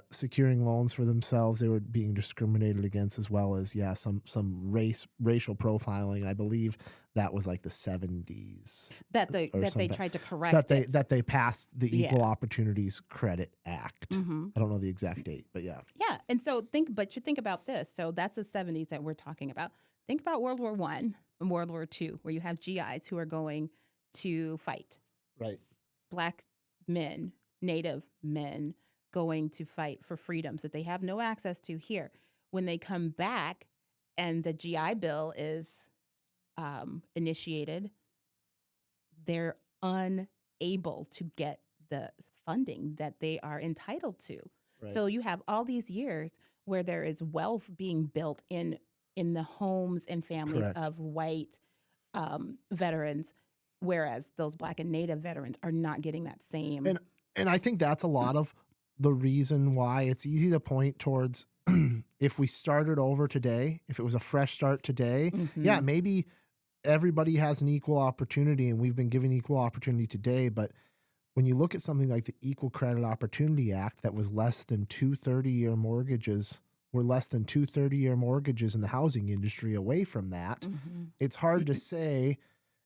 securing loans for themselves. They were being discriminated against, as well as some racial profiling. I believe that was like the 70s
that they tried to correct
that they passed the Equal Opportunities Credit Act. I don't know the exact date, but yeah.
And so think about this. So that's the 70s that we're talking about. Think about World War I and World War II, where you have GIs who are going to fight.
Right.
Black men, Native men, going to fight for freedoms that they have no access to here. When they come back and the GI Bill is initiated, they're unable to get the funding that they are entitled to. Right. So you have all these years where there is wealth being built in the homes and families of white veterans, whereas those Black and Native veterans are not getting that same.
And I think that's a lot of the reason why it's easy to point towards if we started over today, if it was a fresh start today, maybe everybody has an equal opportunity and we've been given equal opportunity today. But when you look at something like the Equal Credit Opportunity Act, that was less than 2 30-year mortgages, we're less than 2 30-year mortgages in the housing industry away from that. It's hard to say,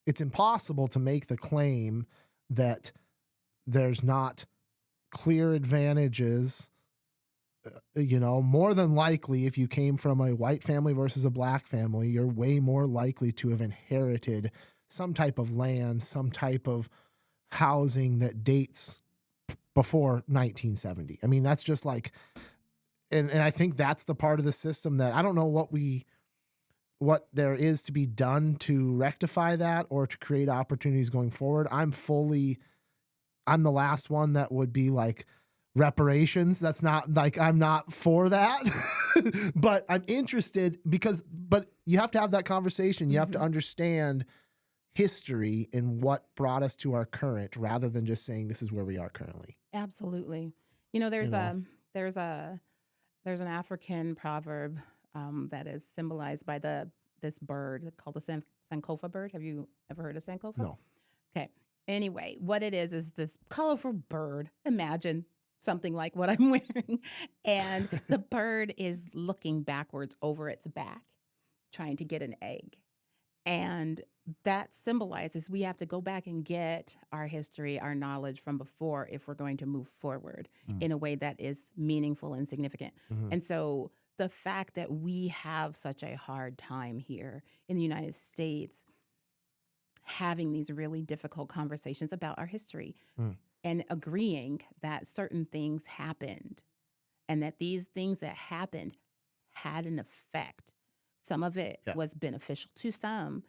it's impossible to make the claim that there's not clear advantages. More than likely, if you came from a white family versus a Black family, you're way more likely to have inherited some type of land, some type of housing that dates before 1970. I mean, that's just like, and I think that's the part of the system that I don't know what there is to be done to rectify that or to create opportunities going forward. I'm the last one that would be like reparations. That's not like, I'm not for that. but I'm interested but you have to have that conversation. You have to understand history and what brought us to our current rather than just saying this is where we are currently.
Absolutely. You know, there's an African proverb that is symbolized by this bird called the Sankofa bird. Have you ever heard of Sankofa?
No.
Okay. Anyway, what it is this colorful bird. Imagine something like what I'm wearing. And the bird is looking backwards over its back, trying to get an egg. And that symbolizes we have to go back and get our history, our knowledge from before if we're going to move forward in a way that is meaningful and significant. And so the fact that we have such a hard time here in the United States having these really difficult conversations about our history and agreeing that certain things happened and that these things that happened had an effect. Some of it was beneficial to some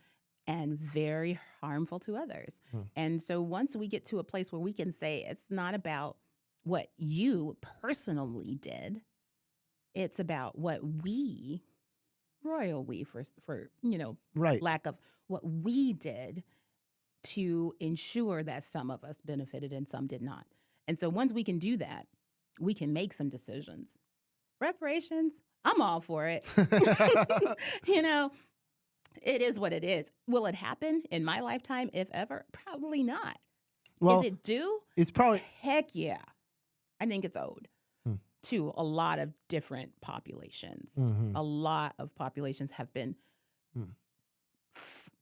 and very harmful to others. And so once we get to a place where we can say it's not about what you personally did, it's about what we, royal we for lack of what we did to ensure that some of us benefited and some did not. And so once we can do that, we can make some decisions. Reparations, I'm all for it. It is what it is. Will it happen in my lifetime, if ever? Probably not.
Well,
is it due?
It's probably
Heck yeah. I think it's owed to a lot of different populations. A lot of populations have been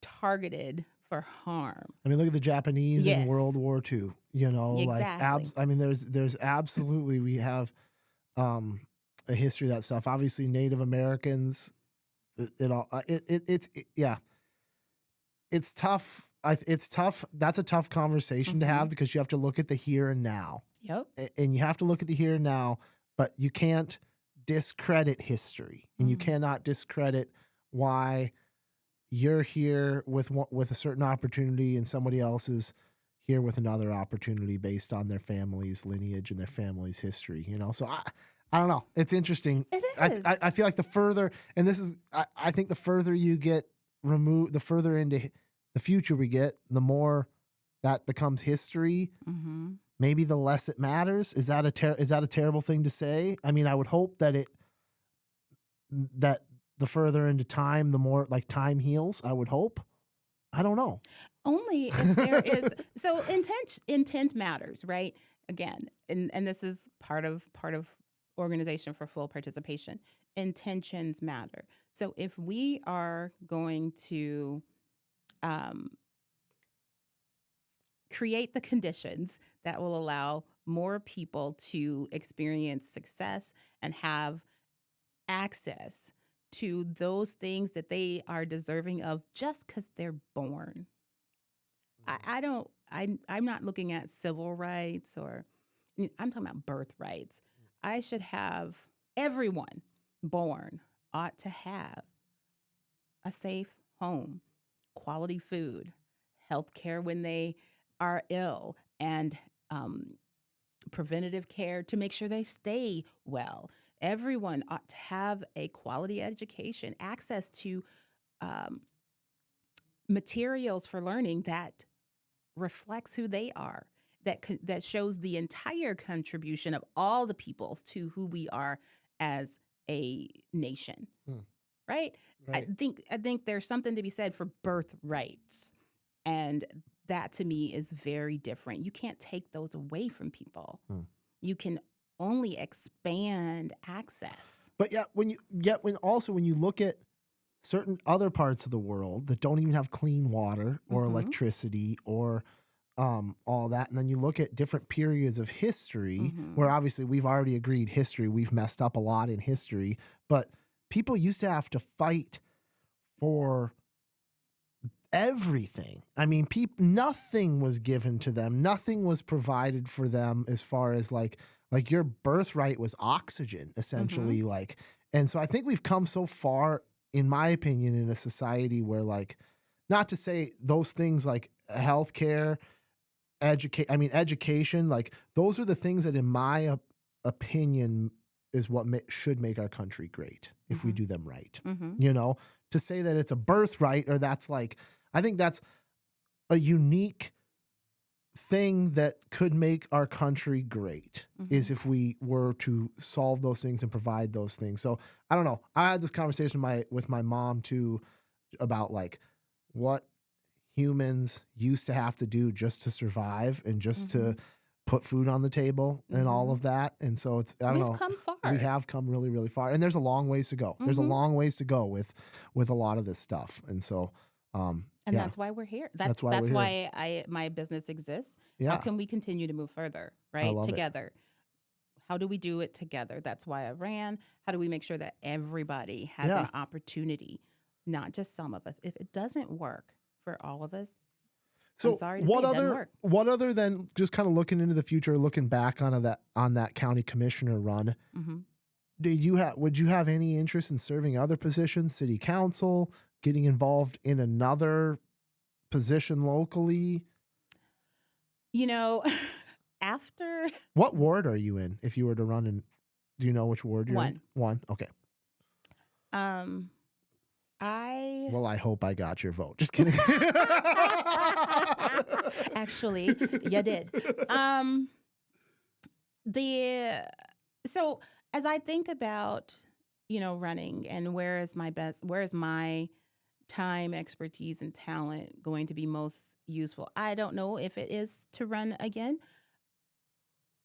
targeted for harm.
I mean, look at the Japanese in World War II.
Exactly.
There's absolutely, we have a history of that stuff. Obviously, Native Americans. It's tough. It's tough. That's a tough conversation to have because you have to look at the here and now.
Yep.
And you have to look at the here and now, but you can't discredit history, and you cannot discredit why you're here with a certain opportunity and somebody else is here with another opportunity based on their family's lineage and their family's history. So I don't know. It's interesting.
It is.
I feel like the further, and this is, I think the further you get removed, the further into the future we get, the more that becomes history. Maybe the less it matters. Is that a terrible thing to say? I mean, I would hope that the further into time, the more like time heals. I would hope. I don't know.
Only if there is so intent matters, right? Again, and this is part of Organization for Full Participation. Intentions matter. So if we are going to create the conditions that will allow more people to experience success and have access to those things that they are deserving of just because they're born. I'm not looking at civil rights I'm talking about birth rights. I should have everyone born ought to have a safe home, quality food, health care when they are ill, and preventative care to make sure they stay well. Everyone ought to have a quality education, access to materials for learning that reflects who they are, that shows the entire contribution of all the peoples to who we are as a nation. Right? I think there's something to be said for birthrights. And that to me is very different. You can't take those away from people. You can only expand access.
But when you look at certain other parts of the world that don't even have clean water or electricity or all that, and then you look at different periods of history where obviously we've already agreed we've messed up a lot in history, but people used to have to fight for everything. I mean, nothing was given to them. Nothing was provided for them as far as like your birthright was oxygen, essentially. And so I think we've come so far, in my opinion, in a society where not to say those things like healthcare, education, like those are the things that in my opinion what should make our country great if we do them right.
Mm-hmm.
You know, to say that it's a birthright or that's like, I think that's a unique thing that could make our country great is if we were to solve those things and provide those things. So I don't know. I had this conversation with my mom too about like what humans used to have to do just to survive and just to put food on the table and all of that. And so it's, I don't know.
We've come far.
We have come really, really far. And there's a long ways to go. There's a long ways to go with a lot of this stuff. And so,
and that's why we're here. That's why my business exists.
Yeah.
How can we continue to move further, right?
love it.
Together. How do we do it together? That's why I ran. How do we make sure that everybody has an opportunity, not just some of us? If it doesn't work for all of us,
so
I'm sorry to say it doesn't work.
What other than just kind of looking into the future, looking back on that county commissioner run, would you have any interest in serving other positions, city council, getting involved in another position locally?
You know, after
what ward are you in? If you were to run in, do you know which ward you're in? One. Okay. Well, I hope I got your vote. Just kidding.
Actually, you did. So as I think about, running and where is my time, expertise, and talent going to be most useful? I don't know if it is to run again.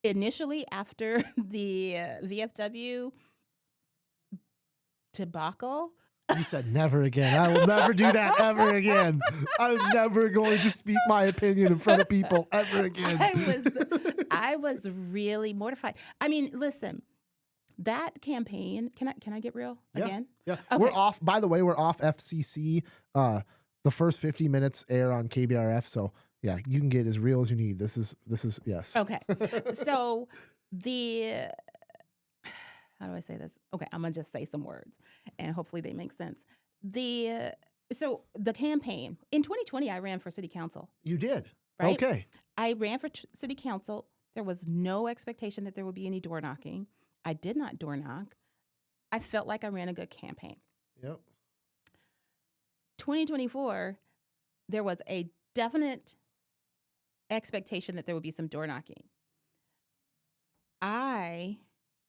Initially, after the VFW debacle,
you said never again. I will never do that ever again. I'm never going to speak my opinion in front of people ever again.
I was really mortified. I mean, listen, that campaign, can I get real again?
Yeah.
Okay.
We're off, by the way, we're off FCC. The first 50 minutes air on KBRF. So yeah, you can get as real as you need. This is yes.
Okay. So how do I say this? Okay, I'm gonna just say some words, and hopefully they make sense. So the campaign in 2020, I ran for city council.
You did,
right?
Okay.
I ran for city council. There was no expectation that there would be any door knocking. I did not door knock. I felt like I ran a good campaign.
Yep.
2024, there was a definite expectation that there would be some door knocking. I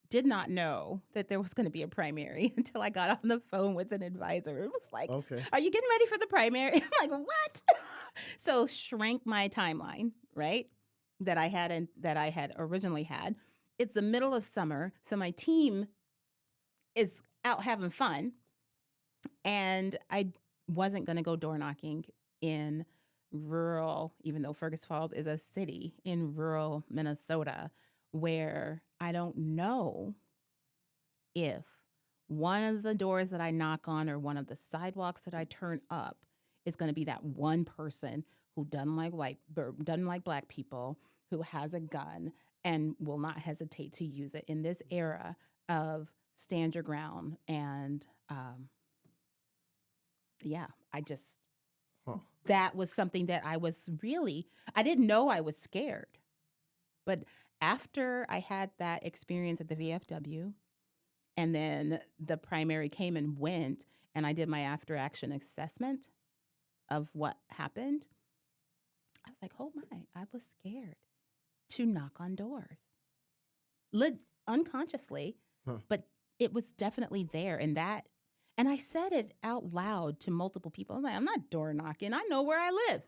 did not know that there was going to be a primary until I got on the phone with an advisor. It was like,
okay,
are you getting ready for the primary? I'm like, what? So shrank my timeline, right? That I had originally had. It's the middle of summer, so my team is out having fun, and I wasn't going to go door knocking in rural, even though Fergus Falls is a city in rural Minnesota, where I don't know if one of the doors that I knock on or one of the sidewalks that I turn up is going to be that one person who doesn't like black people, who has a gun and will not hesitate to use it in this era of stand your ground. And that was something that I didn't know I was scared. But after I had that experience at the VFW, and then the primary came and went, and I did my after action assessment of what happened, I was like, oh my, I was scared to knock on doors. Unconsciously, but it was definitely there. And I said it out loud to multiple people. I'm like, I'm not door knocking. I know where I live.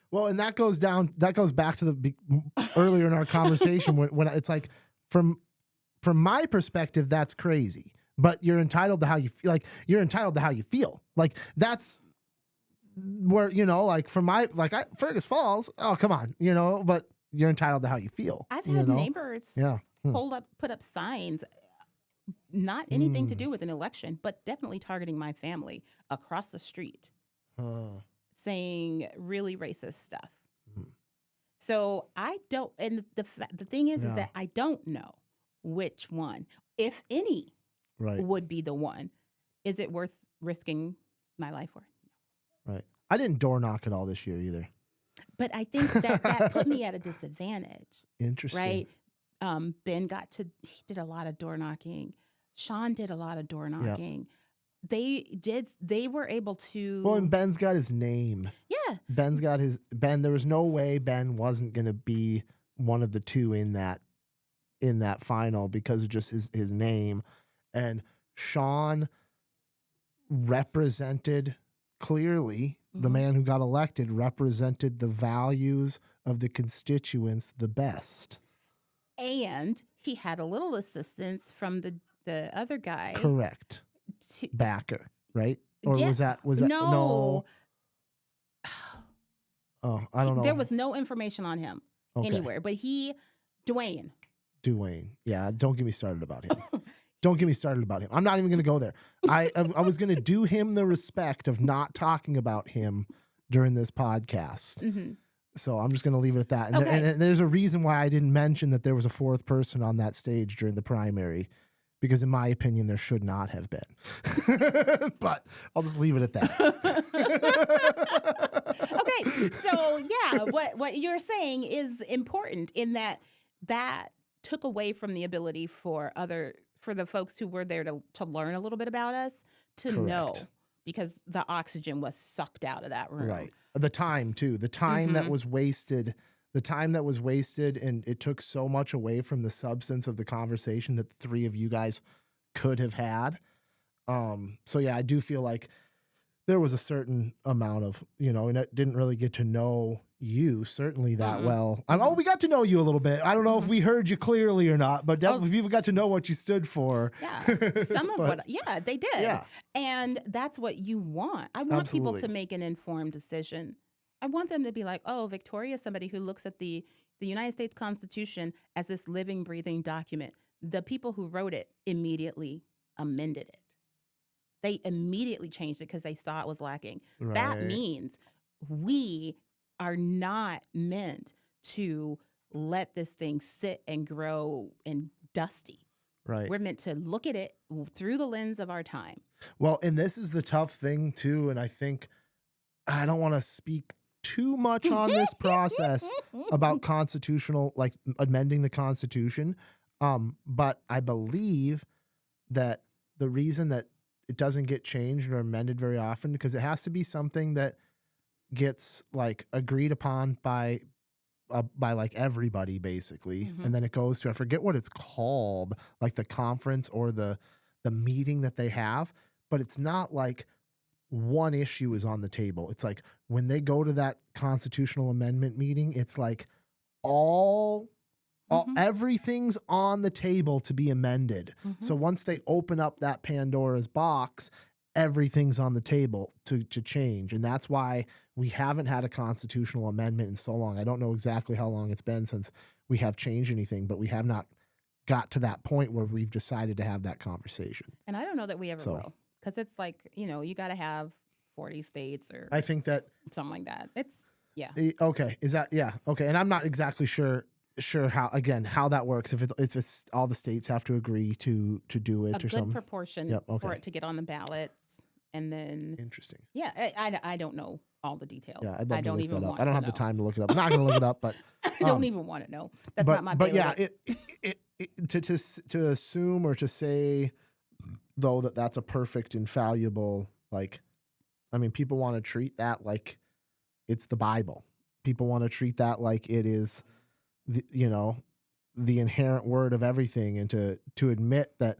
Well, and that goes back to the earlier in our conversation when it's like, from my perspective, that's crazy, but you're entitled to how you feel. Like, you're entitled to how you feel. Like, that's where, like, Fergus Falls, oh, come on, but you're entitled to how you feel.
I've had neighbors put up signs, not anything to do with an election, but definitely targeting my family across the street, saying really racist stuff. So I don't, and the thing is that I don't know which one, if any, would be the one. Is it worth risking my life for?
Right. I didn't door knock at all this year either.
But I think that put me at a disadvantage.
Interesting.
Right? Ben he did a lot of door knocking. Sean did a lot of door knocking. They were able to.
Well, and Ben's got his name.
Yeah.
Ben. There was no way Ben wasn't going to be one of the two in that final because of just his name. And Sean represented clearly, the man who got elected represented the values of the constituents the best.
And he had a little assistance from the other guy.
Correct. Backer, right? Or
yeah.
was that no? Oh, I don't know.
There was no information on him anywhere, but Dwayne. Yeah,
don't get me started about him. Don't get me started about him. I'm not even going to go there. I was going to do him the respect of not talking about him during this podcast. Mm-hmm. So I'm just going to leave it at that. And there's a reason why I didn't mention that there was a fourth person on that stage during the primary, because in my opinion, there should not have been. But I'll just leave it at that.
Okay. So yeah, what you're saying is important in that took away from the ability for the folks who were there to learn a little bit about us to know, because the oxygen was sucked out of that room.
Right. The time too. The time that was wasted. The time that was wasted, and it took so much away from the substance of the conversation that the three of you guys could have had. So yeah, I do feel like there was a certain amount of, and I didn't really get to know you certainly that well. We got to know you a little bit. I don't know if we heard you clearly or not, but definitely people got to know what you stood for.
Yeah, some of they did. Yeah. And that's what you want. I want people to make an informed decision. I want them to be like, oh, Victoria is somebody who looks at the United States Constitution as this living, breathing document. The people who wrote it immediately amended it. They immediately changed it because they saw it was lacking. Right. That means we are not meant to let this thing sit and grow and dusty.
Right.
We're meant to look at it through the lens of our time.
Well, and this is the tough thing too. And I think I don't want to speak too much on this process about constitutional, like amending the Constitution. But I believe that the reason that it doesn't get changed or amended very often, because it has to be something that gets like agreed upon by like everybody basically. And then it goes to, I forget what it's called, like the conference or the meeting that they have, but it's not like one issue is on the table. It's like when they go to that constitutional amendment meeting, it's like everything's on the table to be amended. So once they open up that Pandora's box, everything's on the table to change. And that's why we haven't had a constitutional amendment in so long. I don't know exactly how long it's been since we have changed anything, but we have not got to that point where we've decided to have that conversation.
And I don't know that we ever will. Because it's like, you got to have 40 states or
I think that
something like that. It's, yeah.
Okay. Is that, yeah. Okay. And I'm not exactly sure how that works. If it's all the states have to agree to do it or something. A good
proportion for it to get on the ballots. And then.
Interesting.
Yeah. I don't know all the details.
Yeah,
I don't even want to know.
I don't have the time to look it up. I'm not going to look it up, but.
I don't even want to know. That's not my bailiwick.
But yeah, to assume or to say, though, that's a perfect, infallible, like, I mean, people want to treat that like it's the Bible. People want to treat that like it is, the inherent word of everything. And to admit that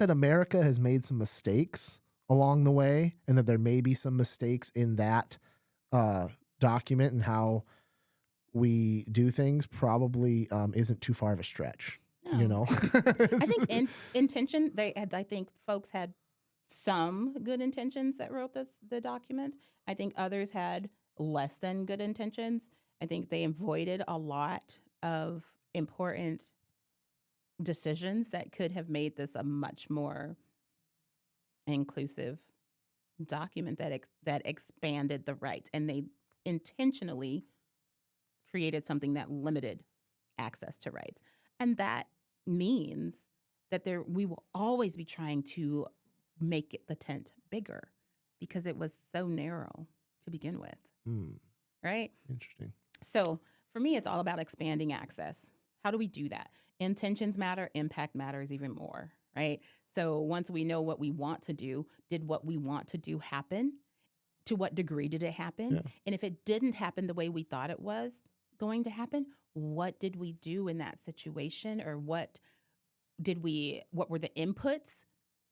America has made some mistakes along the way, and that there may be some mistakes in that document and how we do things probably isn't too far of a stretch.
No. I think intention. I think folks had some good intentions that wrote the document. I think others had less than good intentions. I think they avoided a lot of important decisions that could have made this a much more inclusive document that expanded the rights, and they intentionally created something that limited access to rights. And that means that we will always be trying to make the tent bigger because it was so narrow to begin with. Right?
Interesting.
So for me, it's all about expanding access. How do we do that? Intentions matter, impact matters even more, right? So once we know what we want to do, did what we want to do happen? To what degree did it happen?
Yeah.
And if it didn't happen the way we thought it was going to happen, what did we do in that situation? Or what were the inputs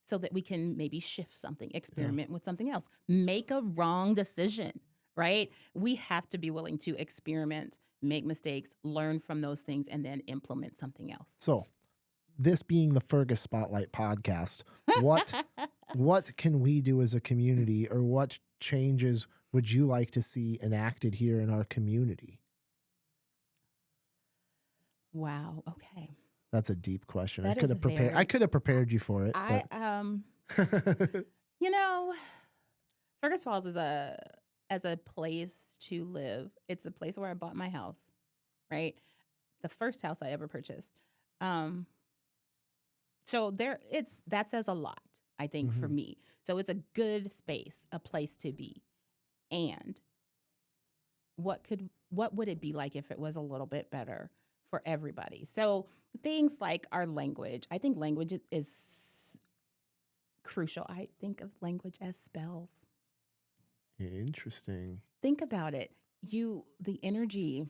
so that we can maybe shift something, experiment with something else, make a wrong decision, right? We have to be willing to experiment, make mistakes, learn from those things, and then implement something else.
So, this being the Fergus Spotlight podcast, what can we do as a community, or what changes would you like to see enacted here in our community?
Wow. Okay.
That's a deep question.
That
I could
is
have prepared.
very-
I could have prepared you for it.
You know, Fergus Falls is as a place to live. It's a place where I bought my house, right? The first house I ever purchased. So that says a lot, I think, for me. So it's a good space, a place to be. And what would it be like if it was a little bit better for everybody? So things like our language. I think language is crucial. I think of language as spells.
Interesting.
Think about it. The energy.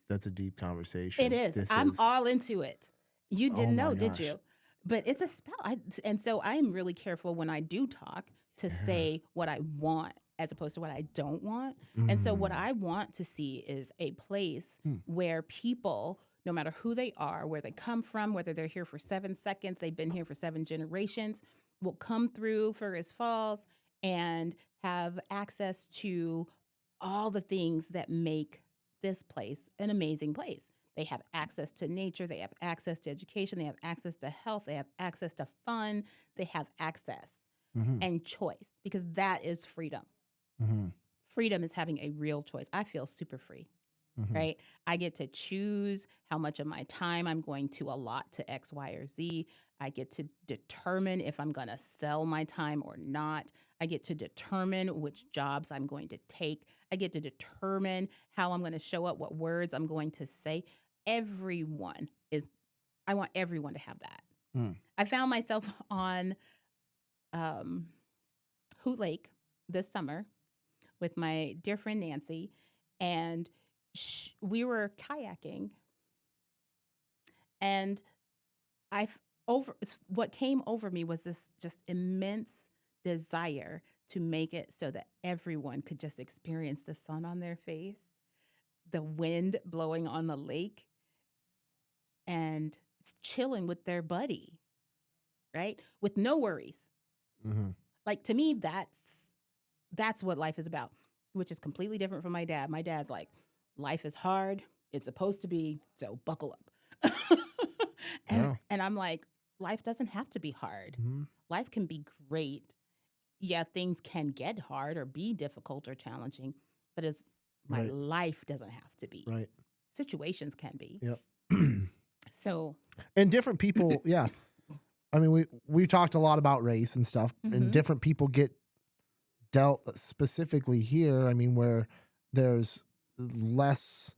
That's a deep conversation.
It is. I'm all into it. You didn't know, did you? But it's a spell. And so I'm really careful when I do talk to say what I want as opposed to what I don't want. And so what I want to see is a place where people, no matter who they are, where they come from, whether they're here for 7 seconds, they've been here for 7 generations, will come through Fergus Falls and have access to all the things that make this place an amazing place. They have access to nature, they have access to education, they have access to health, they have access to fun, they have access and choice, because that is freedom. Freedom is having a real choice. I feel super free, right? I get to choose how much of my time I'm going to allot to X, Y, or Z. I get to determine if I'm going to sell my time or not. I get to determine which jobs I'm going to take. I get to determine how I'm going to show up, what words I'm going to say. I want everyone to have that. I found myself on Hoot Lake this summer with my dear friend Nancy, and we were kayaking, and what came over me was this just immense desire to make it so that everyone could just experience the sun on their face, the wind blowing on the lake, and chilling with their buddy, right? With no worries. Like, to me, that's what life is about, which is completely different from my dad. My dad's like, life is hard. It's supposed to be, so buckle up. And I'm like, life doesn't have to be hard. Life can be great. Yeah, things can get hard or be difficult or challenging, but my life doesn't have to be.
Right.
Situations can be.
Yep.
So.
And different people, yeah. I mean, we talked a lot about race and stuff, and different people get dealt specifically here. I mean, where there's less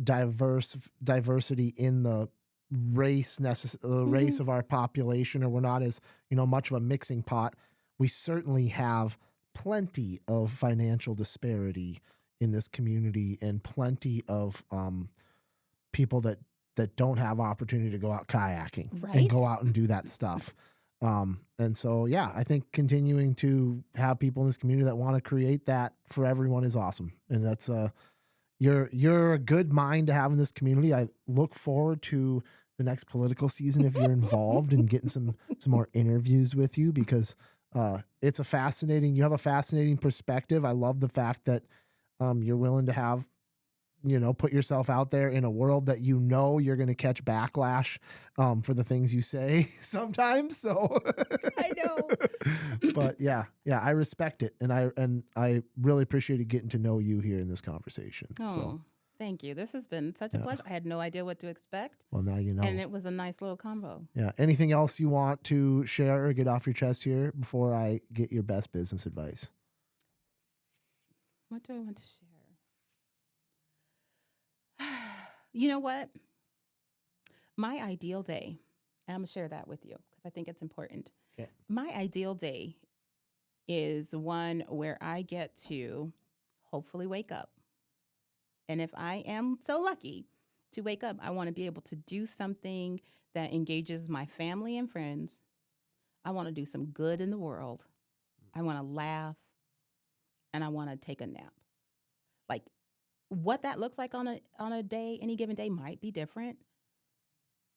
diversity in the race race of our population, or we're not as much of a mixing pot. We certainly have plenty of financial disparity in this community, and plenty of people that don't have opportunity to go out kayaking and go out and do that stuff. And so, yeah, I think continuing to have people in this community that want to create that for everyone is awesome. And that's you're a good mind to have in this community. I look forward to the next political season if you're involved and getting some more interviews with you, because you have a fascinating perspective. I love the fact that you're willing to have, put yourself out there in a world that you're going to catch backlash for the things you say sometimes. So
I know.
But yeah, I respect it, and I really appreciated getting to know you here in this conversation.
Oh,
so
thank you. This has been such a pleasure. I had no idea what to expect.
Well, now you know.
And it was a nice little combo.
Yeah. Anything else you want to share or get off your chest here before I get your best business advice?
What do I want to share? You know what? My ideal day, and I'm going to share that with you because I think it's important.
Okay.
My ideal day is one where I get to hopefully wake up. And if I am so lucky to wake up, I want to be able to do something that engages my family and friends. I want to do some good in the world. I want to laugh, and I want to take a nap. Like, what that looks like on a day, any given day, might be different.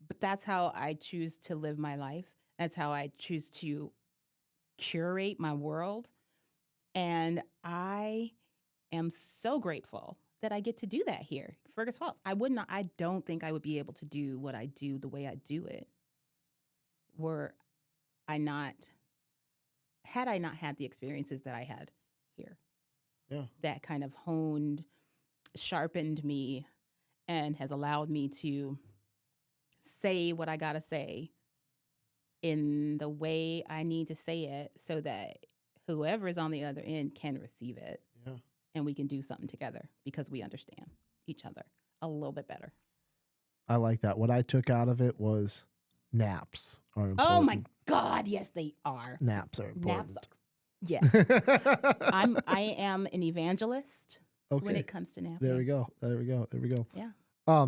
But that's how I choose to live my life. That's how I choose to curate my world. And I am so grateful that I get to do that here, Fergus Falls. I don't think I would be able to do what I do the way I do it were had I not had the experiences that I had here.
Yeah.
That kind of sharpened me, and has allowed me to say what I gotta say in the way I need to say it so that whoever is on the other end can receive it.
Yeah.
And we can do something together because we understand each other a little bit better.
I like that. What I took out of it was naps are important.
Oh my God, yes, they are.
Naps are important.
Naps are. Yeah. I am an evangelist when it comes to napping.
There we go.
Yeah.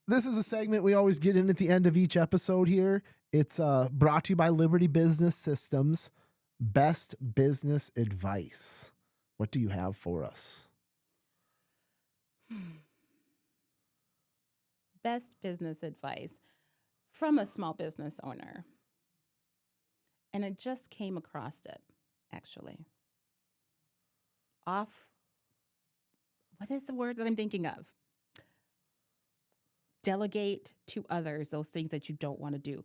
This is a segment we always get in at the end of each episode here. It's brought to you by Liberty Business Systems. Best business advice. What do you have for us?
Best business advice from a small business owner. And I just came across it, actually. What is the word that I'm thinking of? Delegate to others those things that you don't want to do.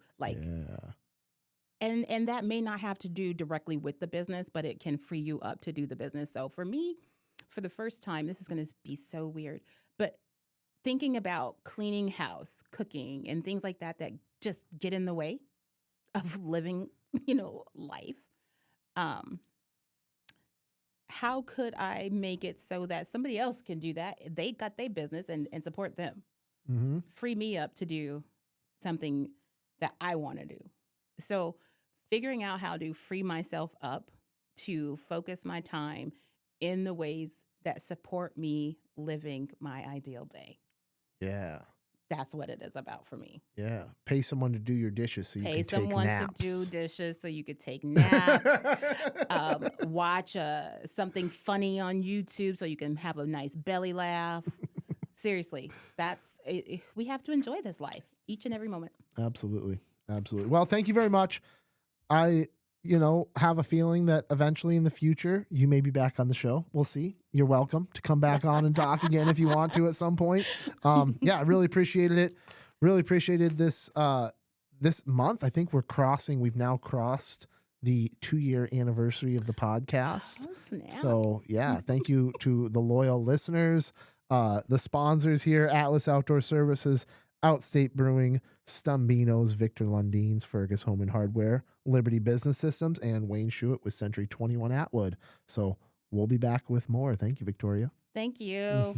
And that may not have to do directly with the business, but it can free you up to do the business. So for me, for the first time, this is going to be so weird, but thinking about cleaning house, cooking, and things like that just get in the way of living, life. How could I make it so that somebody else can do that? They got their business and support them.
Mm-hmm.
Free me up to do something that I want to do. So figuring out how to free myself up to focus my time in the ways that support me living my ideal day.
Yeah.
That's what it is about for me.
Yeah. Pay someone to do your dishes so you can take naps. Pay someone
to do dishes so you could take naps. Watch something funny on YouTube so you can have a nice belly laugh. Seriously, we have to enjoy this life each and every moment.
Absolutely. Well, thank you very much. I, have a feeling that eventually in the future, you may be back on the show. We'll see. You're welcome to come back on and talk again if you want to at some point. I really appreciated it. Really appreciated this month. I think we've now crossed the 2-year anniversary of the podcast.
Oh, snap.
So thank you to the loyal listeners. The sponsors here, Atlas Outdoor Services, Outstate Brewing, Stumbeano's, Victor Lundeen's, Fergus Home and Hardware, Liberty Business Systems, and Wayne Schuett with Century 21 Atwood. So we'll be back with more. Thank you, Victoria.
Thank you.